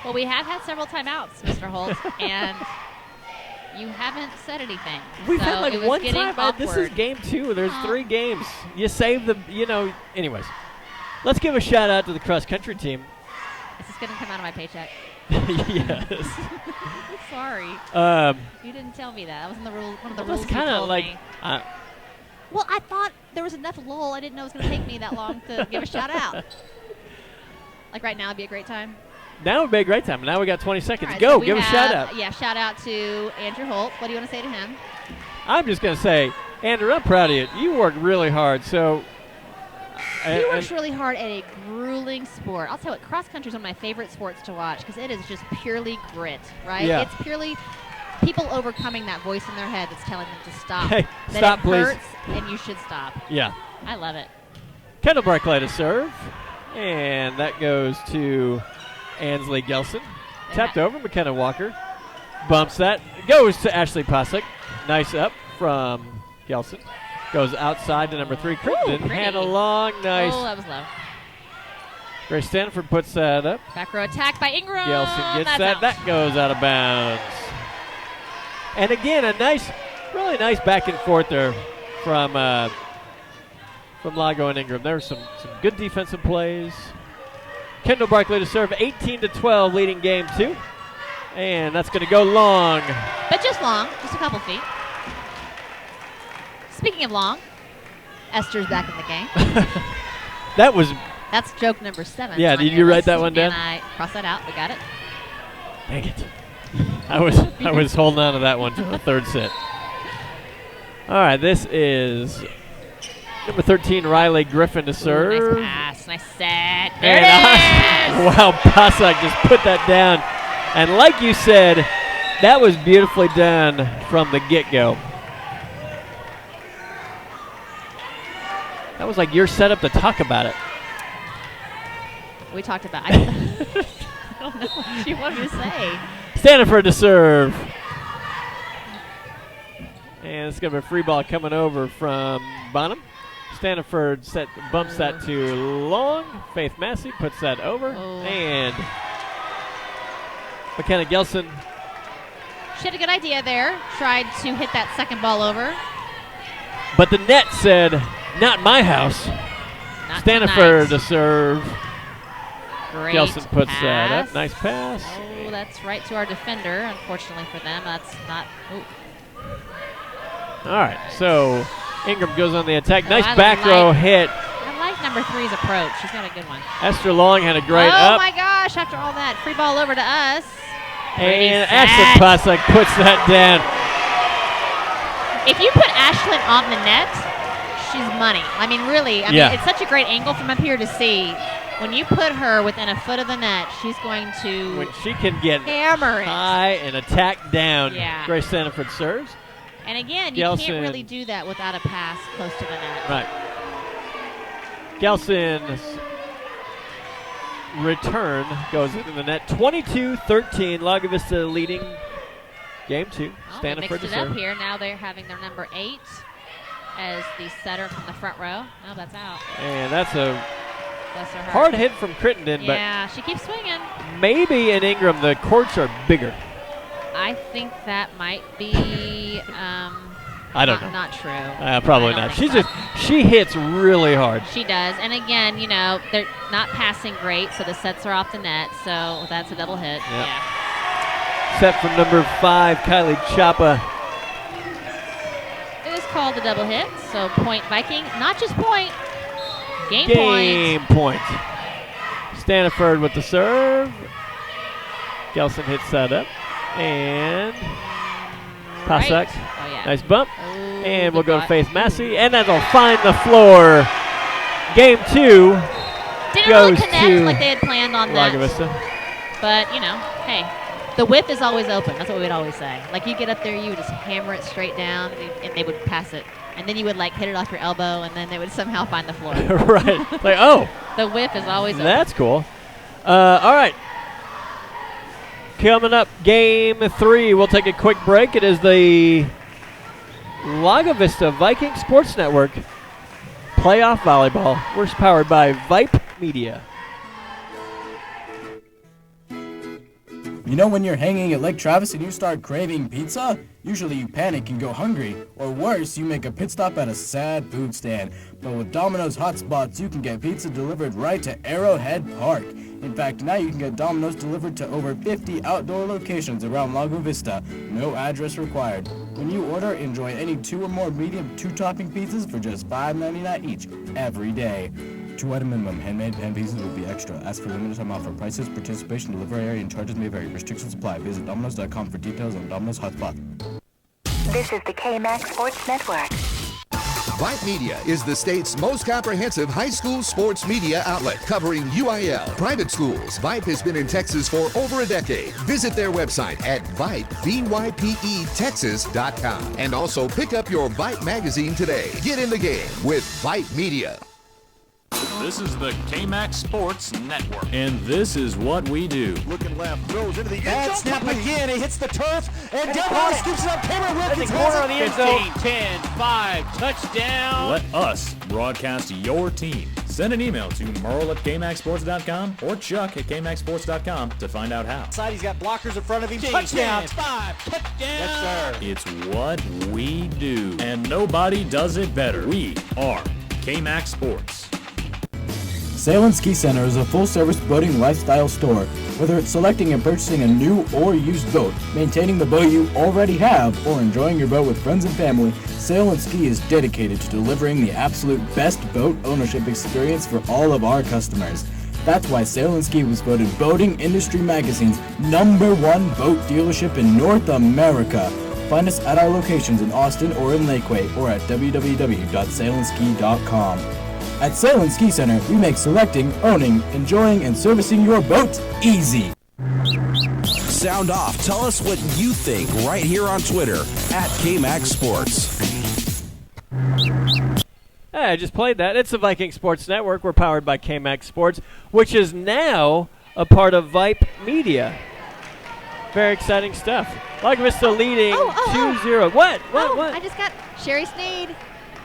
Well, we have had several timeouts, Mr. Holt, and you haven't said anything. We've so had it was one getting time. This is awkward. game 2. There's Oh. 3 games. You save the, anyways. Let's give a shout out to the cross country team. Is this going to come out of my paycheck? Yes. Sorry, Um, you didn't tell me that. That wasn't the rule. One of the Well, rules. that's you kind of told like, me. well, I thought there was enough lull. I didn't know it was going to take me that long to give a shout out. Like right now would be a great time. now would be a great time. Now we got 20 seconds. All right, Go, so we give a shout have- out. Yeah, shout out to Andrew Holt. What do you want to say to him? I'm just going to say, Andrew, I'm proud of you. You worked really hard. So, He works really hard at a grueling sport. I'll tell you what, cross country is one of my favorite sports to watch because it is just purely grit, right? Yeah. It's purely people overcoming that voice in their head that's telling them to stop. Hey, that stop, it please. hurts and you should stop. yeah. I love it. Kendall Barclay to serve. And that goes to Ansley Gelson. Tapped over, McKenna Walker. Bumps that. Goes to Ashley Posick. Nice up from Gelson. Goes outside to number 3, Crittenden. pretty. Hannah Long, nice. Oh, that was low. Grace Stanford puts that up. Back row attack by Ingram. Gelson gets That's that. out. That goes out of bounds. And again, really nice back and forth there from Lago and Ingram. There were some good defensive plays. Kendall Barclay to serve, 18-12, leading game 2. And that's going to go long. But just long, just a couple feet. Speaking of long, Esther's back in the game. That's joke number 7. Yeah, on did your you write list, that one down? And I crossed that out. We got it. Dang it. I was holding on to that one for the third set. All right, this is number 13, Riley Griffin to serve. Nice pass, nice set. There And it is! wow, Pasak just put that down. And like you said, that was beautifully done from the get-go. That was like your setup to talk about it. We talked about I don't know what you wanted to say. Stanford to serve. And it's going to be a free ball coming over from Bonham. Stanford bumps that to long. Faith Massey puts that over. Oh. And McKenna Gelson. She had a good idea there. Tried to hit that second ball over. But the net said, not my house. Not Stanford tonight. to serve. Great Gelson puts that pass. up. Nice pass. Oh, that's right to our defender. Unfortunately for them, that's not. Ooh. All right, so Ingram goes on the attack. Nice I back row hit. I like number 3's approach. She's got a good one. Esther Long had a great oh up. my gosh! After all that, free ball over to us. And Pretty Ashlyn set. Pasak puts that down. If you put Ashlyn on the net, she's money. I mean, really. I Yeah. mean, it's such a great angle from up here to see. When you put her within a foot of the net, she's going to When she can get hammer it. high and attack down, Yeah. Grace Stanford serves. And again, you Gelson. can't really do that without a pass close to the net. Right. Gelson's return goes into the net. 22-13. Lago Vista leading game 2. Well, they Stanford mixed to it up serve. here. Now they're having their number 8 as the setter from the front row. No, that's out. And that's a Bless her heart. hard hit from Crittenden, Yeah, she keeps swinging. but maybe in Ingram the courts are bigger. I think that might be I don't know. Not true. Probably I don't not. think She's so. she hits really hard. She does. And again, you know, they're not passing great, so the sets are off the net, so that's a double hit. Yep. Yeah. Set from number 5, Kylie Chapa. It was called a double hit, so point Viking. Not just point. Game point. Stanford with the serve. Gelson hits that up. And Pasak. Right. Oh, yeah. Nice bump. Oh, And we'll good go to block. Faith Massey. And that'll find the floor. Game 2 Didn't really goes connect to like they had planned on Lago that. Vista. But, you know, hey, the whip is always open. That's what we'd always say. Like, you get up there, you would just hammer it straight down, and they would pass it. And then you would, like, hit it off your elbow, and then they would somehow find the floor. Right. Like, oh, The whip is always open. that's cool. All right. Coming up, game 3. We'll take a quick break. It is the Lago Vista Viking Sports Network playoff volleyball. We're powered by Vype Media. You know when you're hanging at Lake Travis and you start craving pizza? Usually you panic and go hungry. Or worse, you make a pit stop at a sad food stand. But with Domino's Hotspots, you can get pizza delivered right to Arrowhead Park. In fact, now you can get Domino's delivered to over 50 outdoor locations around Lago Vista. No address required. When you order, enjoy any 2 or more medium 2-topping pizzas for just $5.99 each every day. 2-item minimum. Handmade pan pieces will be extra. Ask for limited time offer. Prices, participation, delivery area, and charges may vary. Restrictions apply. Visit Domino's.com for details on Domino's Hotspot. This is the KMAX Sports Network. Vype Media is the state's most comprehensive high school sports media outlet covering UIL, private schools. Vype has been in Texas for over a decade. Visit their website at Vype, VYPE, and also pick up your Vype magazine today. Get in the game with Vype Media. This is the KMAX Sports Network. And this is what we do. Looking left, throws into the end Bad zone. snap again. He hits the turf, and And Delmar caught it. scoops it up. Cameron Wilkins corner has on the it. end zone. 10, 5, touchdown. Let us broadcast your team. Send an email to merle@kmaxsports.com or chuck@kmaxsports.com to find out how. Side, he's got blockers in front of him. 10, Touchdown. 5, touchdown. Yes, sir. It's what we do. And nobody does it better. We are KMAX Sports. Sail and Ski Center is a full-service boating lifestyle store. Whether it's selecting and purchasing a new or used boat, maintaining the boat you already have, or enjoying your boat with friends and family, Sail and Ski is dedicated to delivering the absolute best boat ownership experience for all of our customers. That's why Sail and Ski was voted Boating Industry Magazine's #1 boat dealership in North America. Find us at our locations in Austin or in Lakeway, or at www.sailandski.com. At Sail and Ski Center, we make selecting, owning, enjoying, and servicing your boat easy. Sound off. Tell us what you think right here on Twitter at KMAX Sports. Hey, I just played that. It's the Viking Sports Network. We're powered by KMAX Sports, which is now a part of Vype Media. Very exciting stuff. Lago Vista leading 2-0. What? I just got Sherry Sneed.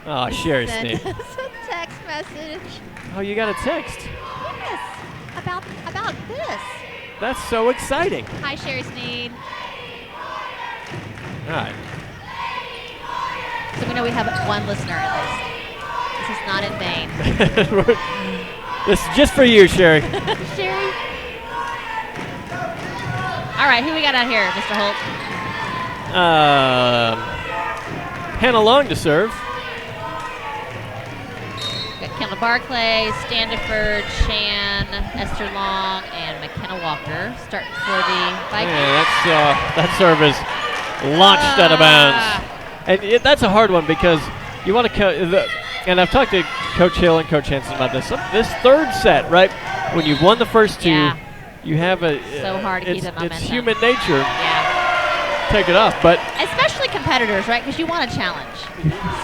Oh, Sherry Sneed. Sent us a text message. Oh, you got a text. Yes, about this. That's so exciting. Hi, Sherry Sneed. All right. So we know we have one listener at least. This is not in vain. This is just for you, Sherry. Sherry. All right, who we got out here, Mr. Holt? Hannah Long to serve. Got Kendall Barclay, Standiford, Chan, Esther Long, and McKenna Walker starting for the Vikings. Yeah, that serve is launched out of bounds. And that's a hard one because you want to and I've talked to Coach Hill and Coach Hansen about this. This third set, right? When you've won the first two, you have so hard to keep the momentum. It's human nature. Yeah. Take it off, but especially competitors, right? Because you want a challenge.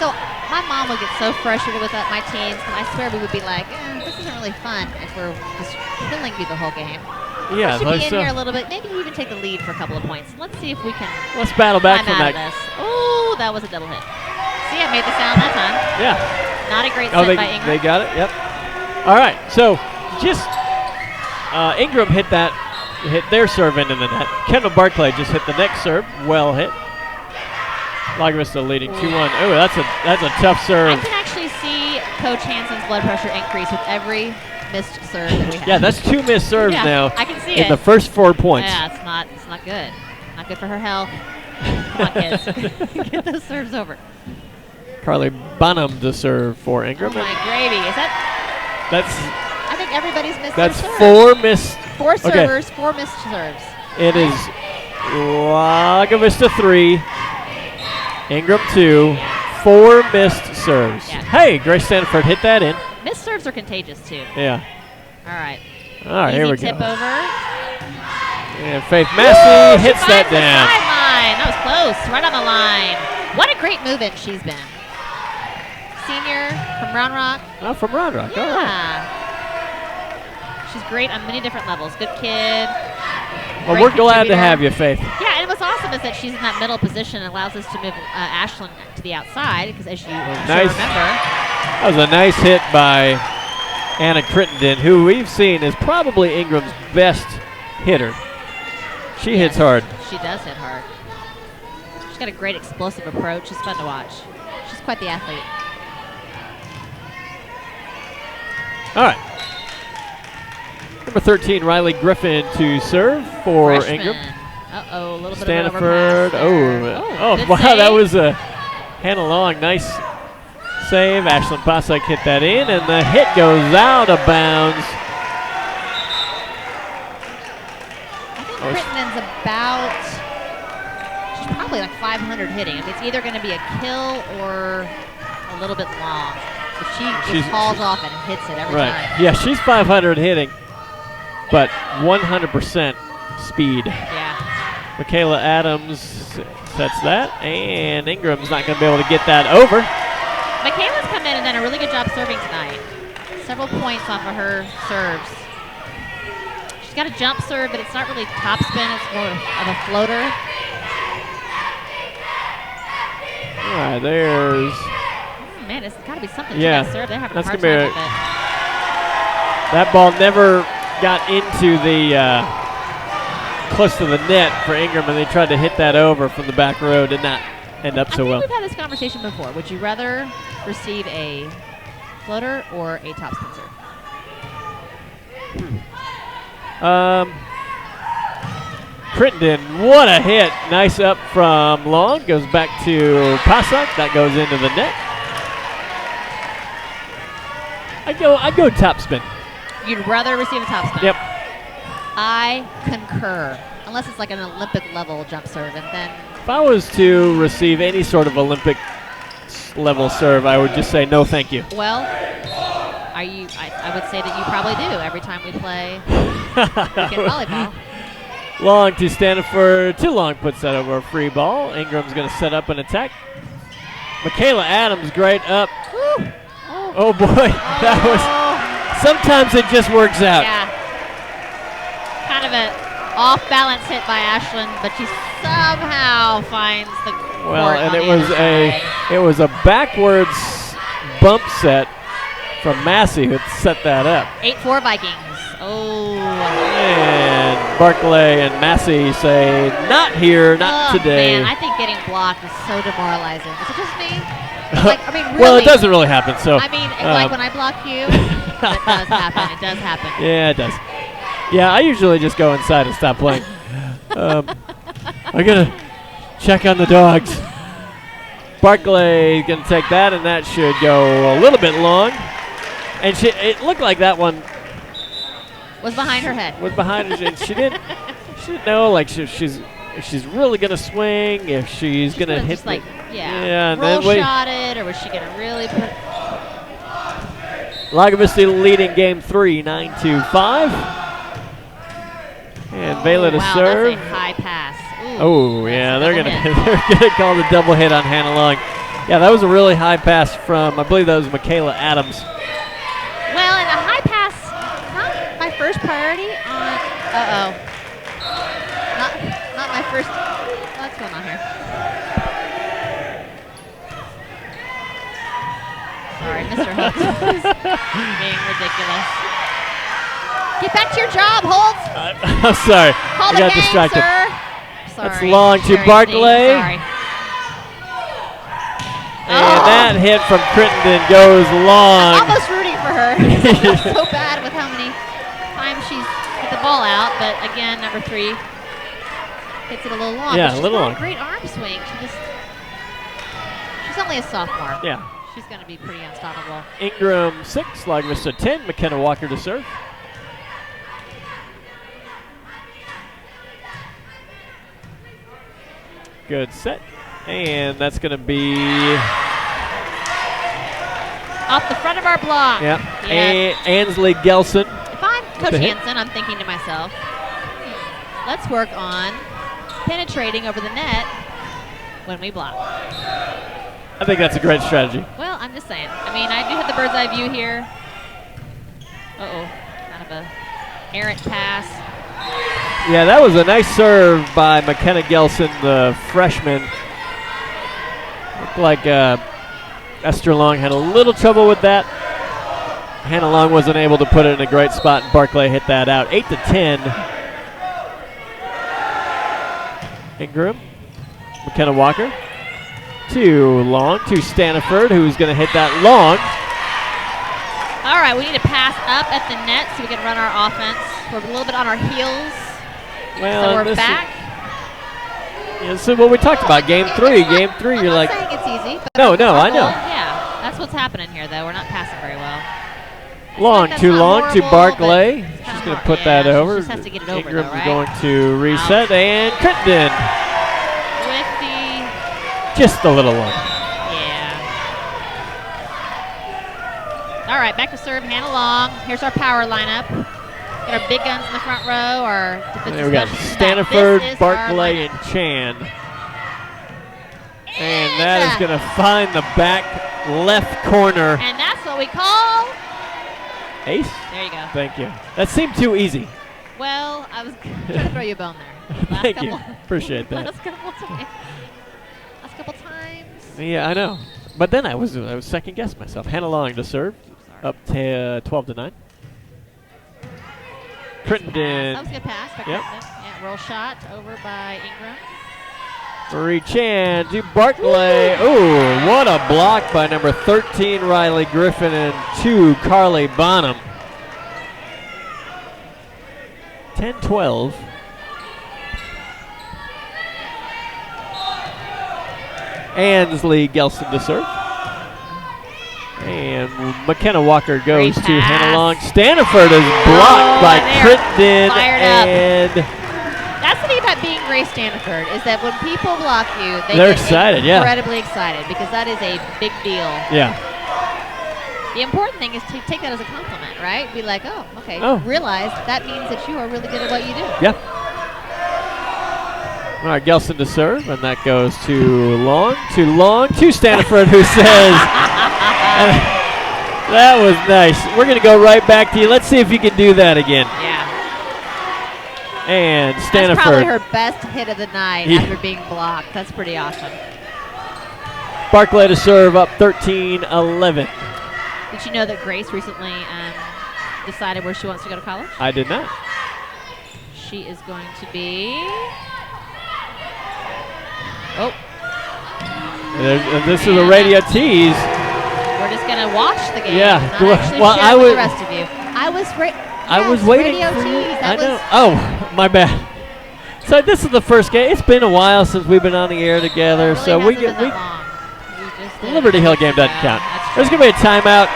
So my mom would get so frustrated with my teams, and I swear we would be like, "This isn't really fun if we're just killing you the whole game." Yeah, we should be in here a little bit. Maybe even take the lead for a couple of points. Let's see if we can. Let's battle back from that. Oh, that was a double hit. See, I made the sound that time. Yeah. Not a great set by Ingram. They got it. Yep. All right. So just Ingram hit their serve into the net. Kendall Barclay just hit the next serve. Well hit. Lago Vista leading 2-1. Oh, that's a tough serve. I can actually see Coach Hansen's blood pressure increase with every missed serve that we have. Yeah, that's 2 missed serves now. I can see in the first 4 points. Yeah, it's not good. Not good for her health. Come on, kids. Get those serves over. Carly Bonham to serve for Ingram. Oh my gravy. Is that? That's. I think everybody's missed That's their 4 missed. 4 servers, 4 missed serves. It is Lago Vista 3, Ingram 2, 4 missed serves. Yeah. Hey, Grace Stanford hit that in. Missed serves are contagious too. Yeah. All right. Here we tip go. over. And Faith Massey hits that The down. sideline. That was close. Right on the line. What a great move-in she's been. Senior from Round Rock. Oh, from Round Rock. Yeah. All right. She's great on many different levels. Good kid. Well, great we're glad to contributor. have you, Faith. Yeah, and what's awesome is that she's in that middle position and allows us to move Ashlyn to the outside because, as you Nice. remember, That was a nice hit by Anna Crittenden, who we've seen is probably Ingram's best hitter. She hits hard. She does hit hard. She's got a great explosive approach. She's fun to watch. She's quite the athlete. All right. Number 13, Riley Griffin to serve for Freshman. Ingram. Uh-oh, a little bit Stanford. of an overpass there. Wow, that was a Hannah Long. Nice save. Ashlyn Bossack hit that in, and the hit goes out of bounds. I think Crittenden's she's probably like 500 hitting. I mean, it's either going to be a kill or a little bit long. But she just hauls off and hits it every time. Yeah, she's 500 hitting, but 100% speed. Yeah. Michaela Adams sets that, and Ingram's not going to be able to get that over. Michaela's come in and done a really good job serving tonight. Several points off of her serves. She's got a jump serve, but it's not really top spin. It's more of a floater. All right, there's... Man, it's got to be something Yeah, to that serve. They're having a that's hard gonna time be with it. That ball never got into the close to the net for Ingram, and they tried to hit that over from the back row. Did not end up so well. I think we've had this conversation before. Would you rather receive a floater or a topspin serve? Crittenden, what a hit. Nice up from long. Goes back to Pasak. That goes into the net. I'd go top spin. You'd rather receive a top spin? Yep. I concur. Unless it's like an Olympic level jump serve, and then If I was to receive any sort of Olympic level serve, I would just say no thank you. well, I would say that you probably do every time we play weekend volleyball. Long to Stanford. Too long puts that over a free ball. Ingram's going to set up an attack. Michaela Adams, great up. Woo. Oh boy, that was. Sometimes it just works out. Yeah. Kind of an off-balance hit by Ashlyn, but she somehow finds the Well, court and on it the was other side. a backwards bump set from Massey who set that up. 8-4 Vikings. Oh. And Barclay and Massey say, not here, not Oh, today. Man, I think getting blocked is so demoralizing. Is it just me? Like, I mean, really. Well, it doesn't really happen. So I mean, like when I block you, it does happen. It does happen. Yeah, it does. Yeah, I usually just go inside and stop playing. I gotta check on the dogs. Barclay gonna take that, and that should go a little bit long. And it looked like that one Was behind her head. was behind her. And she didn't know like if she's really gonna swing, if she's gonna hit just like and roll then shot it, or was she gonna really put? Lago Vista leading game 3, 9-5. And Vela to wow, serve. That's a high pass. Ooh, Oh yeah, that's they're a double gonna hit. they're gonna call the double hit on Hannah Long. Yeah, that was a really high pass from I believe that was Michaela Adams. Well, and a high pass, not my first priority on. Not my first. What's going on here? Sorry, Mr. Holtz is being ridiculous. Get back to your job, Holtz. I'm sorry, Call I the got game, distracted. sir. Sorry. That's long to Sherry Barclay. Steve, sorry. And that hit from Crittenden goes long. I'm almost rooting for her. I feel so bad with how many times she's hit the ball out, but again, number 3 hits it a little long. Yeah, but a little she's long. got a great arm swing. She's only a sophomore. Yeah. She's going to be pretty unstoppable. Ingram 6, Lago Vista 10. McKenna Walker to serve. Good set. And that's going to be Off the front of our block. yep. Yes. Ansley Gelson. If I'm Coach the hit. Hansen, I'm thinking to myself, let's work on penetrating over the net when we block. I think that's a great strategy. Well, I'm just saying. I mean, I do have the bird's eye view here. Uh-oh. Kind of a errant pass. Yeah, that was a nice serve by McKenna Gelson, the freshman. Looked like Esther Long had a little trouble with that. Hannah Long wasn't able to put it in a great spot, and Barclay hit that out. 8-10. Ingram, McKenna Walker. Too long to Staniford, who's going to hit that long. All right, we need to pass up at the net so we can run our offense. We're a little bit on our heels. Well, So we're this back. This is what we talked about. Game 3. Game 3, you're I'm like, not saying it's easy. But No, our I know. goal- Yeah, that's what's happening here, though. We're not passing very well. long, That's too not long to horrible, Barclay. but it's She's kinda going to hard. put Yeah, that she over. just has to get it over, Ingram's though, right? going to reset, and Crittenden With the, just a little long. yeah. All right, back to serve, Hannah Long. Here's our power lineup. Got our big guns in the front row, our defensive There we got specialists in the back. Staniford, This is our Barclay, lineup. and Chan. And that is going to find the back left corner. And that's what we call. Ace? There you go. Thank you. That seemed too easy. Well, I was trying to throw you a bone there. Last Thank you. couple- Appreciate that. Last couple times. Last couple times. Yeah, I know. But then I was second guessing myself. Hannah Long to serve, Sorry. up to 12-9. Crittenden. That was a good pass. By Yep. Crittenden. Yeah, roll shot over by Ingram. Marie Chan to Barclay. Ooh, what a block by number 13, Riley Griffin, and 2, Carly Bonham. 10-12. Ansley Gelston to serve. And McKenna Walker goes Great to pass. Hannah Long. Staniford is blocked by and they're Crittenden. fired up. And That's the thing about being Grace Staniford is that when people block you, They're get excited, yeah. incredibly excited because that is a big deal. yeah. The important thing is to take that as a compliment, right? Be like, oh, okay. Oh. Realize that means that you are really good at what you do. Yeah. All right, Gelston to serve, and that goes to Staniford, who says, that was nice. We're going to go right back to you. Let's see if you can do that again. Yeah. And That's probably Staniford, her best hit of the night Yeah. after being blocked. That's pretty awesome. Barclay to serve, up 13-11. Did you know that Grace recently decided where she wants to go to college? I did not. She is going to be... Oh, This is a radio tease. we're just going to watch the game. Yeah. Not Well, actually well, share I it with would- the rest of you. I was waiting radio for you. tease. I That know. was Oh, my bad. So this is the first game. It's been a while since we've been on the air together, really so we hasn't get been we that long. We just the did. Liberty Hill game doesn't Yeah, count. that's There's true. going to be a timeout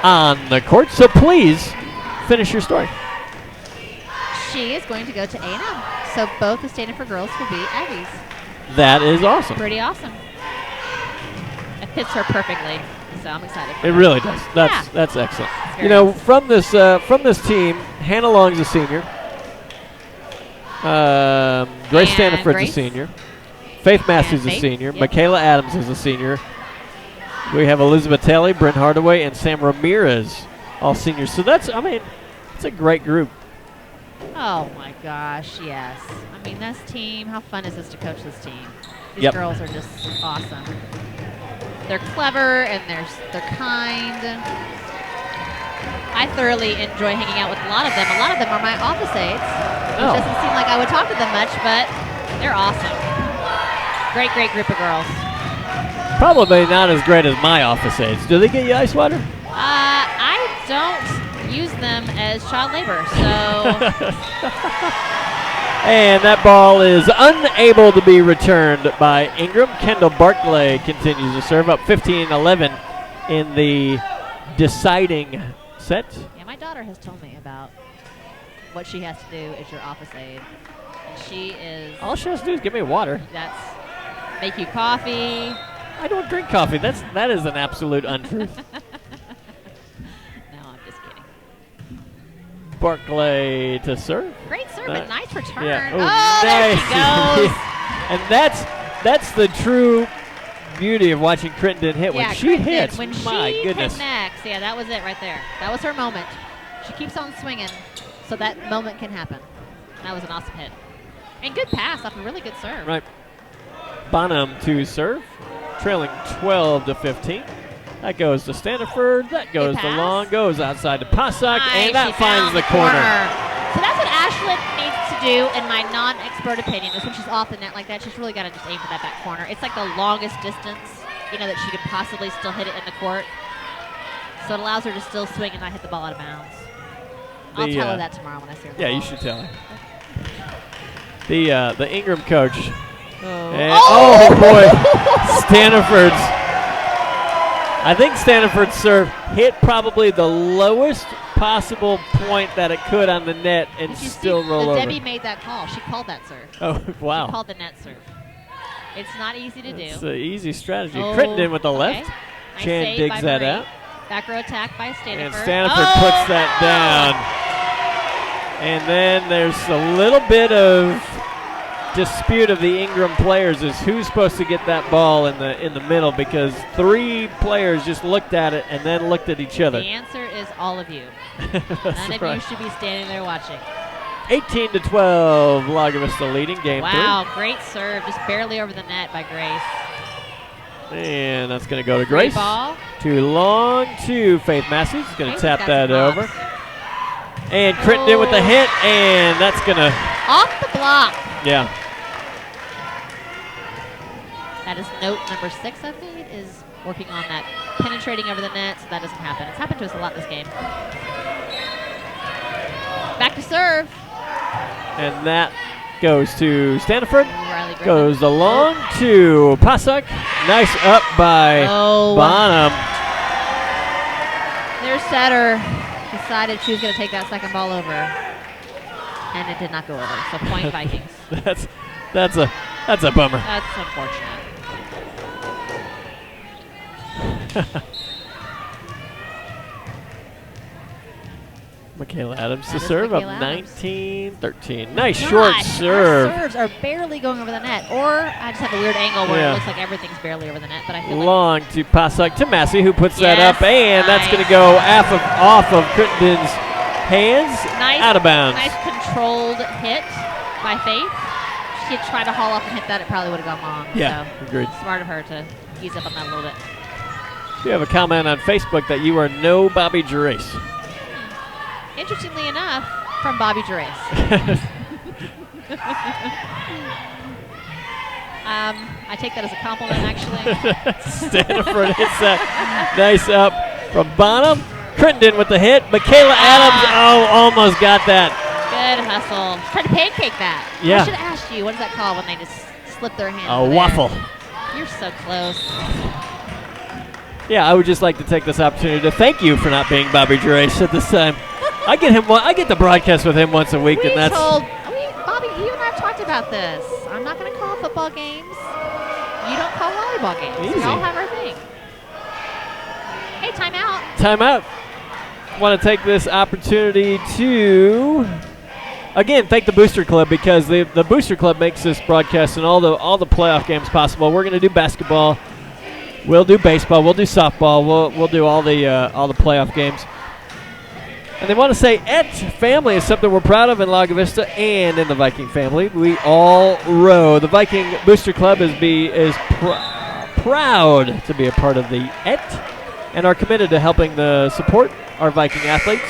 on the court, so please finish your story. She is going to go to A&M. So both the Stanford girls will be Aggies. That is awesome. Pretty awesome. It fits her perfectly, so I'm excited. For It her. really does. That's Yeah. that's excellent. Very You know, nice. from this team, Hannah Long's a senior. Grace And Staniford's a Grace. senior. Faith Massey's a Faith, senior. yep. Michaela Adams is a senior. We have Elizabeth Talley, Bryn Hardaway, and Sam Ramirez, all seniors. So that's, I mean, it's a great group. Oh my gosh, yes. I mean, this team, how fun is this to coach this team? These Yep. girls are just awesome. They're clever and they're kind. I thoroughly enjoy hanging out with a lot of them. A lot of them are my office aides. It Oh. doesn't seem like I would talk to them much, but they're awesome. Great, great group of girls. Probably not as great as my office aides. Do they get you ice water? I don't use them as child labor, so And that ball is unable to be returned by Ingram. Kendall Barclay continues to serve, up 15-11 in the deciding set. yeah, my daughter has told me about what she has to do as your office aide. And she is, All she has to do is give me water. that's make you coffee. I don't drink coffee. That is an absolute untruth. No, I'm just kidding. Barclay to serve. Great serve, but nice return. Yeah. Oh, there she goes. And that's the true beauty of watching Crittenden hit. Yeah, When she Crittenden, hits, when my she goodness. connects, yeah, that was it right there. That was her moment. She keeps on swinging, so that moment can happen. That was an awesome hit. And good pass off a really good serve. Right. Bonham to serve, trailing 12-15. That goes to Staniford. That goes to pass. Long. Goes outside to Passak, Nice, and that she finds found the corner. So that's what Ashlyn needs to do, in my non-expert opinion, is when she's off the net like that, she's really got to just aim for that back corner. It's like the longest distance, that she could possibly still hit it in the court. So it allows her to still swing and not hit the ball out of bounds. I'll tell her that tomorrow when I see her. Yeah, you should tell her. The Ingram coach. Oh, And, boy, Staniford's. I think Staniford's serve hit probably the lowest possible point that it could on the net and Did you still see, roll over. Debbie made that call. She called that serve. Oh, wow. She called the net serve. It's not easy to It's do. an easy strategy. Oh, Crittenden with the left. okay. Nice Chan save digs by that Marie. out. Back row attack by Staniford. And Staniford puts that down. And then there's a little bit of dispute of the Ingram players is who's supposed to get that ball in the middle, because three players just looked at it and then looked at each other. The answer is all of you. That's None of right. you should be standing there watching. 18-12, Lago Vista leading game Wow, great serve. Just barely over the net by Grace. 3. And that's going to go to Great Grace. ball. Too long to Faith Massey. She's going to Grace tap got that some over. hops. And Crittenden with the hit, and that's going to, Off the block. yeah. That is note number 6, I think, is working on that penetrating over the net, so that doesn't happen. It's happened to us a lot this game. Back to serve. And that goes to Stanford. Riley Griffin. Goes along to Pasek. Nice up by Oh. Bonham. Their setter decided she was going to take that second ball over, and it did not go over. So point Vikings. That's a bummer. That's unfortunate. Michaela Adams to That is serve up Michaela Adams. 19-13. Nice Gosh, short serve. Our serves are barely going over the net, or I just have a weird angle where Yeah. it looks like everything's barely over the net. But I feel like Long to Pasek to Massey, who puts that Yes, up, and that's going to nice. go off of Crittenden's hands, out of bounds. Nice controlled hit by Faith. If she had tried to haul off and hit that, it probably would have gone long. Yeah, so agreed. Smart of her to ease up on that a little bit. We have a comment on Facebook that you are no Bobby Gerace. Interestingly enough, from Bobby Gerace. I take that as a compliment, actually. Stanford hits that. Nice up from Bonham. Crittenden with the hit. Michaela Adams, almost got that. Good hustle. Trying to pancake that. Yeah. I should have asked you, what is that called when they just slip their hands A in there? waffle. You're so close. Yeah, I would just like to take this opportunity to thank you for not being Bobby Gerace at this time. I get to broadcast with him once a week, and that's Bobby, you and I have talked about this. I'm not going to call football games. You don't call volleyball games. Easy. We all have our thing. Hey, timeout. timeout. Want to take this opportunity to again thank the Booster Club, because the Booster Club makes this broadcast and all the playoff games possible. We're going to do basketball. We'll do baseball. We'll do softball. We'll do all the playoff games. And they want to say family is something we're proud of in Lago Vista and in the Viking family. We all row. The Viking Booster Club is proud to be a part of the and are committed to helping support our Viking athletes,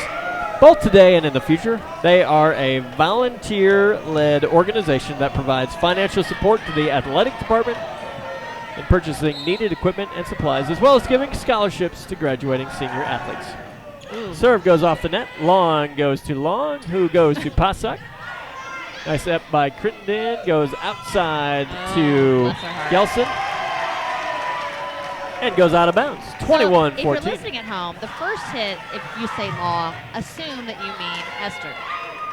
both today and in the future. They are a volunteer-led organization that provides financial support to the athletic department in purchasing needed equipment and supplies, as well as giving scholarships to graduating senior athletes. Serve goes off the net. Long goes to Long, who goes to Pasek. Nice up by Crittenden. Goes outside to bless her heart. Gelson. And goes out of bounds. 21-14. If you're listening at home, the first hit, if you say Long, assume that you mean Esther.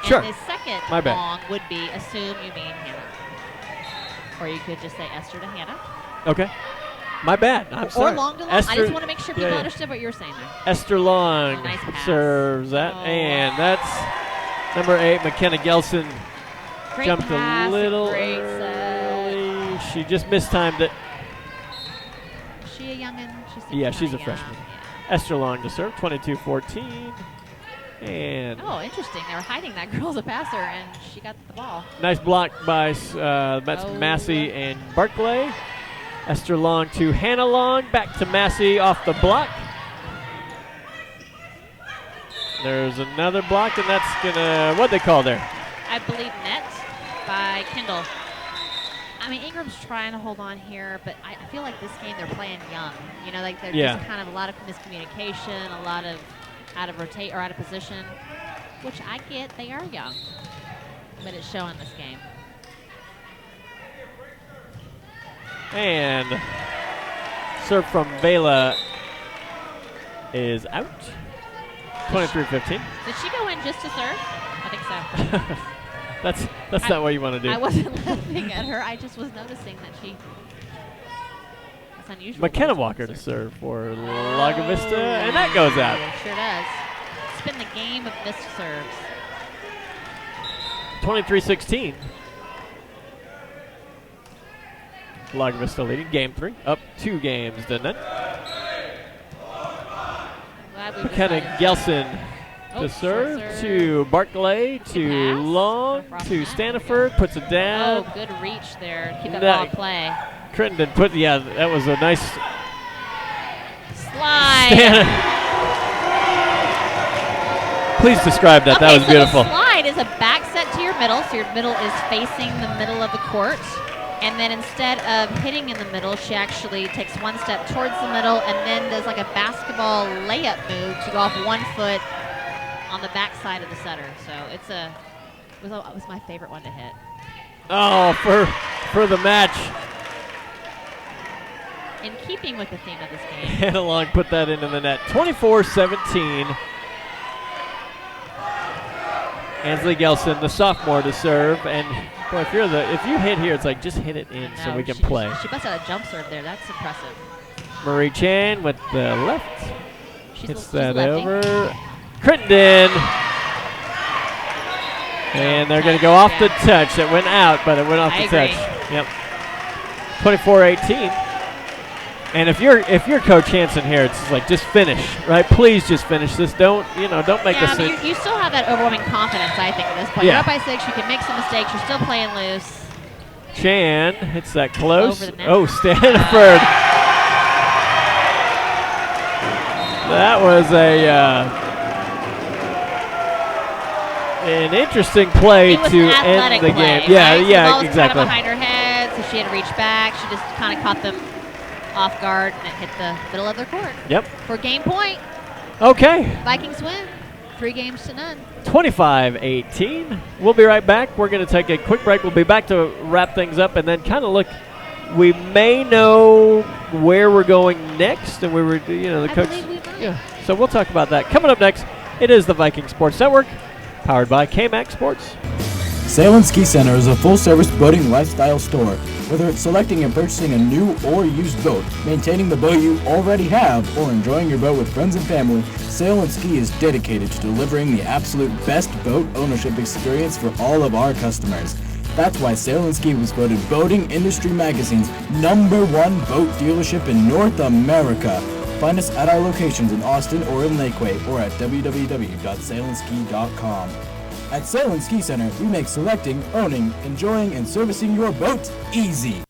Sure. And the second My bad. Long would be assume you mean Hannah. Or you could just say Esther to Hannah. Okay. My bad. I'm sorry. Or Long to Long. Esther, I just want to make sure people yeah. understood what you were saying there. Esther Long Nice pass. serves that. Oh, and wow. that's number 8, McKenna Gelson. Great Jumped pass, a little great set. early. She just mistimed it. Is she a youngin'? Yeah, she's a young. freshman. Yeah. Esther Long to serve, 22-14. And Oh, interesting. They were hiding that girl as a passer, and she got the ball. nice block by that's Oh. Massey and Barclay. Esther Long to Hannah Long, back to Massey off the block. There's another block, and that's gonna, what'd they call there? I believe net by Kendall. I mean, Ingram's trying to hold on here, but I feel like this game they're playing young. You know, like they're just kind of a lot of miscommunication, a lot of out of rotate or out of position, which I get. They are young, but it's showing this game. And serve from Vela is out. 23-15. Did she go in just to serve? I think so. That's not what you want to do. I wasn't laughing at her. I just was noticing that she. That's unusual. McKenna Walker to serve for Lago Vista, and that goes out. It sure does. It's been the game of missed serves. 23-16. Lago Vista leading game 3, up 2 games, didn't it? Glad we McKenna decided- Gelson Oh, to serve short serve. to Barclay to pass. Long Off to net. Stanford, puts it down. Oh, good reach there. Keep that That- ball in play. Crittenden that was a nice Slide. Please describe that. Okay, That was so beautiful. The slide is a back set to your middle, so your middle is facing the middle of the court. And then instead of hitting in the middle, she actually takes one step towards the middle and then does like a basketball layup move to go off one foot on the back side of the setter. So it was my favorite one to hit. Oh, for the match. In keeping with the theme of this game. Hannah Long put that into the net. 24-17. Ansley Gelson, the sophomore, to serve. And boy, if you hit here, it's like just hit it in so we can play. She must have a jump serve there. That's impressive. Marie Chan with the left. Hits She's that lefty. over. Crittenden. And they're going to go off the touch. It went out, but it went off the touch. Yep. 24-18. And if you're Coach Hansen here, it's like just finish, right? Please just finish this. Don't make this. But you still have that overwhelming confidence, I think, at this point. Yeah. You're up by 6. You can make some mistakes. You're still playing loose. Chan hits that close. Over the net. Oh, Stanford. That was an interesting play It was to an athletic end the play, game. Yeah, right? yeah, The ball was exactly. kind of behind her head, so she had to reach back. She just kind of caught them off guard, and it hit the middle of their court. Yep. For game point, Okay. Vikings win. 3-0. 25-18. We'll be right back. We're going to take a quick break. We'll be back to wrap things up and then kind of look. We may know where we're going next, and the I coach. believe we might. Yeah. So we'll talk about that coming up next. It is the Viking Sports Network, powered by KMAX Sports. Sail and Ski Center is a full-service boating lifestyle store. Whether it's selecting and purchasing a new or used boat, maintaining the boat you already have, or enjoying your boat with friends and family, Sail and Ski is dedicated to delivering the absolute best boat ownership experience for all of our customers. That's why Sail and Ski was voted Boating Industry Magazine's #1 boat dealership in North America. Find us at our locations in Austin or in Lakeway, or at www.sailandski.com. At Sail and Ski Center, we make selecting, owning, enjoying, and servicing your boat easy.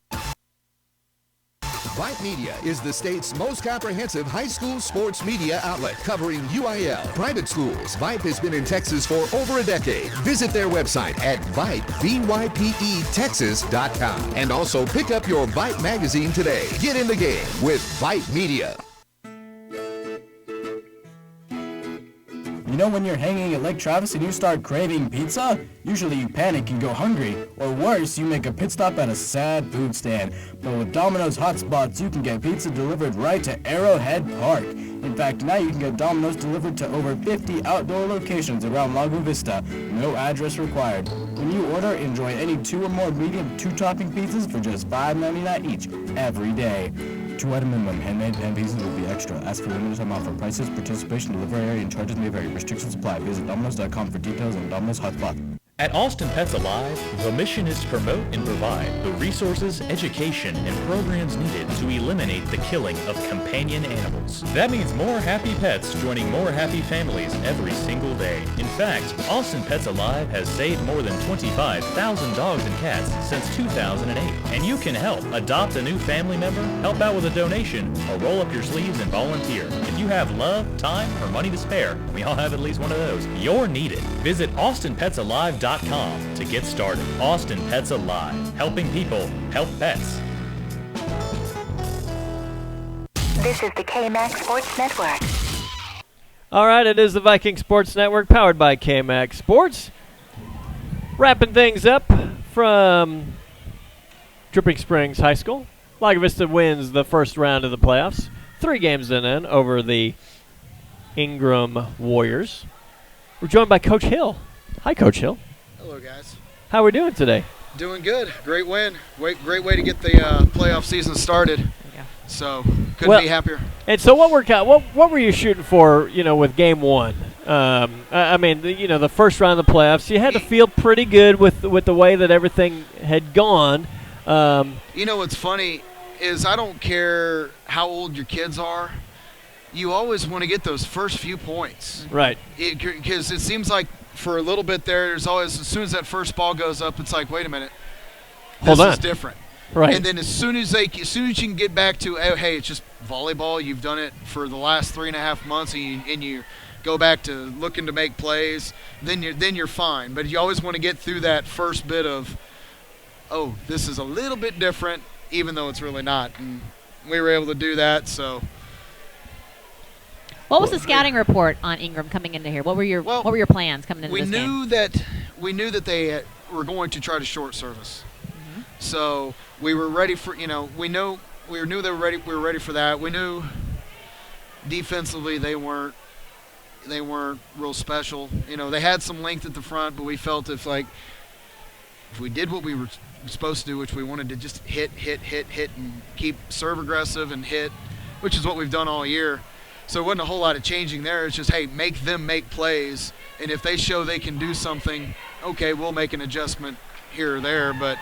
Vype Media is the state's most comprehensive high school sports media outlet covering UIL, private schools. Vype has been in Texas for over a decade. Visit their website at Vype, VYPE, and also pick up your Vype magazine today. Get in the game with Vype Media. You know when you're hanging at Lake Travis and you start craving pizza? Usually you panic and go hungry, or worse, you make a pit stop at a sad food stand. But with Domino's Hotspots, you can get pizza delivered right to Arrowhead Park. In fact, now you can get Domino's delivered to over 50 outdoor locations around Lago Vista. No address required. When you order, enjoy any 2 or more medium 2-topping pizzas for just $5.99 each every day. 2-item minimum. Handmade pan pizzas will be extra. Ask for limited time offer. Prices, participation, delivery area, and charges may vary. Restrictions apply. Visit Domino's.com for details on Domino's Hotspot. At Austin Pets Alive, the mission is to promote and provide the resources, education, and programs needed to eliminate the killing of companion animals. That means more happy pets joining more happy families every single day. In fact, Austin Pets Alive has saved more than 25,000 dogs and cats since 2008. And you can help. Adopt a new family member, help out with a donation, or roll up your sleeves and volunteer. If you have love, time, or money to spare, we all have at least one of those, you're needed. Visit AustinPetsAlive.com to get started. Austin Pets Alive, helping people help pets. This is the KMAX Sports Network. All right, it is the Viking Sports Network, powered by KMAX Sports. Wrapping things up from Dripping Springs High School. Lago Vista wins the first round of the playoffs. 3 games in over the Ingram Warriors. We're joined by Coach Hill. Hi, Coach Hill. Hello, guys. How are we doing today? Doing good. Great win. Great way to get the playoff season started. So couldn't be happier. And so, what were you shooting for? With game 1. I mean, the first round of the playoffs, you had to feel pretty good with the way that everything had gone. What's funny is I don't care how old your kids are. You always want to get those first few points. Right. Because it seems like for a little bit there's always, as soon as that first ball goes up, it's like, wait a minute, this is different. Right. And then as soon as you can get back to, oh, hey, it's just volleyball. You've done it for the last 3.5 months, and you go back to looking to make plays. Then you're fine. But you always want to get through that first bit of, oh, this is a little bit different, even though it's really not. And we were able to do that. So What was the scouting report on Ingram coming into here? What were your plans coming into this game? We knew that they were going to try to short service. So we were ready for, we knew they were ready. We were ready for that. We knew defensively they weren't real special. They had some length at the front, but we felt if we did what we were supposed to do, which we wanted to just hit, and keep serve aggressive and hit, which is what we've done all year. So it wasn't a whole lot of changing there. It's just, hey, make them make plays, and if they show they can do something, okay, we'll make an adjustment here or there. But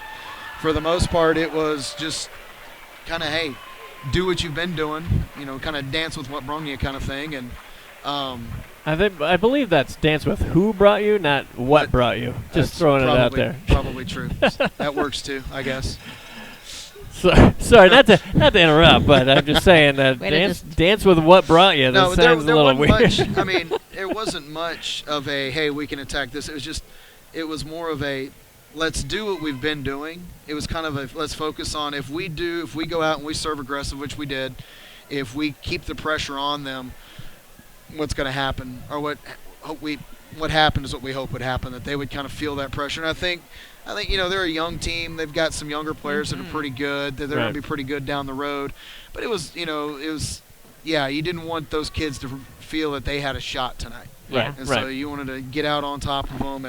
for the most part, it was just kind of, hey, do what you've been doing, kind of dance with what brung you kind of thing. And I believe that's dance with who brought you, not what brought you. Just throwing it out there. Probably true. That works too, I guess. Sorry, not to interrupt, but I'm just saying that dance with what brought you. That sounds a little weird. I mean, it wasn't much of a, hey, we can attack this. It was more of a, let's do what we've been doing. It was kind of a, let's focus on if we go out and we serve aggressive, which we did, if we keep the pressure on them, what's going to happen, or what happened is what we hope would happen, that they would kind of feel that pressure. And I think they're a young team. They've got some younger players that are pretty good. They're going to be pretty good down the road. But you didn't want those kids to feel that they had a shot tonight. Right. And so you wanted to get out on top of them.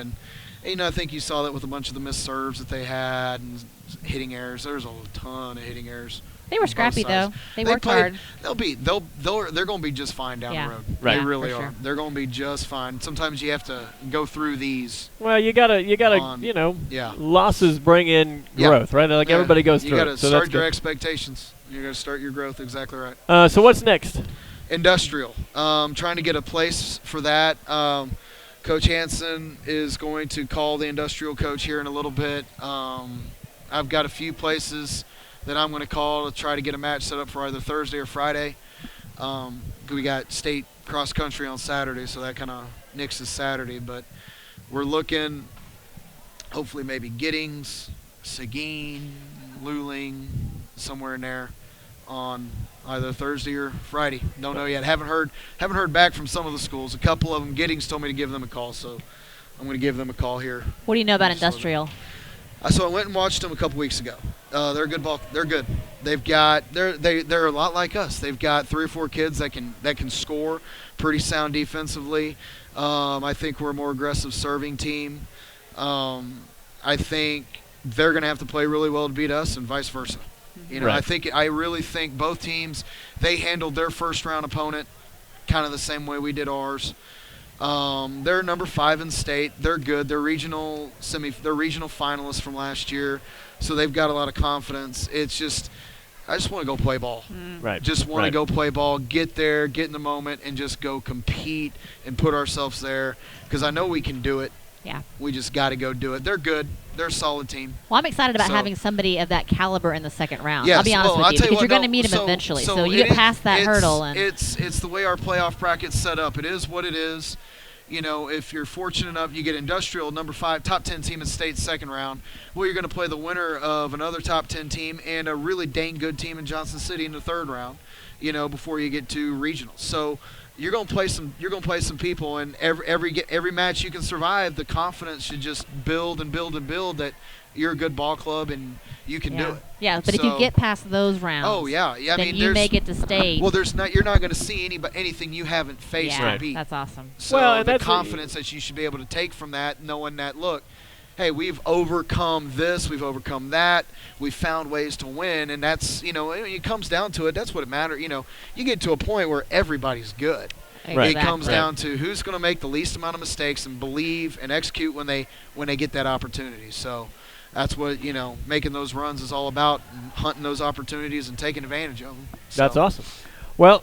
And I think you saw that with a bunch of the missed serves that they had and hitting errors. There's a ton of hitting errors. They were scrappy though. They worked hard. They're going to be just fine down the road. Right. They really are. Sure. They're going to be just fine. Sometimes you have to go through these. Well, you gotta losses bring in growth, right? Like everybody goes through. You got to so start your expectations. You got to start your growth. Exactly right. So what's next? Industrial. Trying to get a place for that. Coach Hansen is going to call the industrial coach here in a little bit. I've got a few places that I'm going to call to try to get a match set up for either Thursday or Friday. We got state cross country on Saturday, so that kind of nixes Saturday. But we're looking, hopefully maybe Giddings, Seguin, Luling, somewhere in there on either Thursday or Friday. Don't know yet. Haven't heard back from some of the schools. A couple of them, Giddings told me to give them a call, so I'm going to give them a call here. What do you know about Industrial? So I went and watched them a couple weeks ago. They're a good ball. They're good. They're a lot like us. They've got 3 or 4 kids that can score, pretty sound defensively. I think we're a more aggressive serving team. I think they're going to have to play really well to beat us, and vice versa. I really think both teams, they handled their first round opponent kind of the same way we did ours. They're number 5 in state. They're good. They're regional finalists from last year, so they've got a lot of confidence. It's just, I just want to go play ball. Right. Just want to go play ball, get there, get in the moment, and just go compete and put ourselves there, because I know we can do it. Yeah. We just got to go do it. They're good. They're a solid team. Well, I'm excited about having somebody of that caliber in the second round. Yes, I'll be honest with you, because you're going to meet them so, eventually. So, So you get past that hurdle. And it's the way our playoff bracket's set up. It is what it is. If you're fortunate enough, you get Industrial, number 5, top 10 team in state, second round. Well, you're going to play the winner of another top 10 team and a really dang good team in Johnson City in the third round, before you get to regionals. So you're going to play some people, and every match you can survive, the confidence should just build and build and build that you're a good ball club and you can do it. Yeah, but if you get past those rounds, then you make it to state. Well, you're not going to see anything you haven't faced or beat. That's awesome. So the confidence that you should be able to take from that, knowing that, look, hey, we've overcome this, we've overcome that, we've found ways to win, and that's, it comes down to it, that's what it matters. You get to a point where everybody's good. Right. It comes down to who's going to make the least amount of mistakes and believe and execute when they get that opportunity. So that's what, making those runs is all about, hunting those opportunities and taking advantage of them. That's awesome. Well,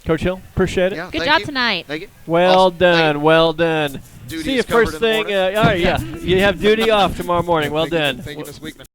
Coach Hill, appreciate it. Yeah, Good job tonight. Thank you. Well done. Well done. Duty See you is covered first in the thing. morning. All right, yeah. You have duty off tomorrow morning. Well done. Thank you this week, man.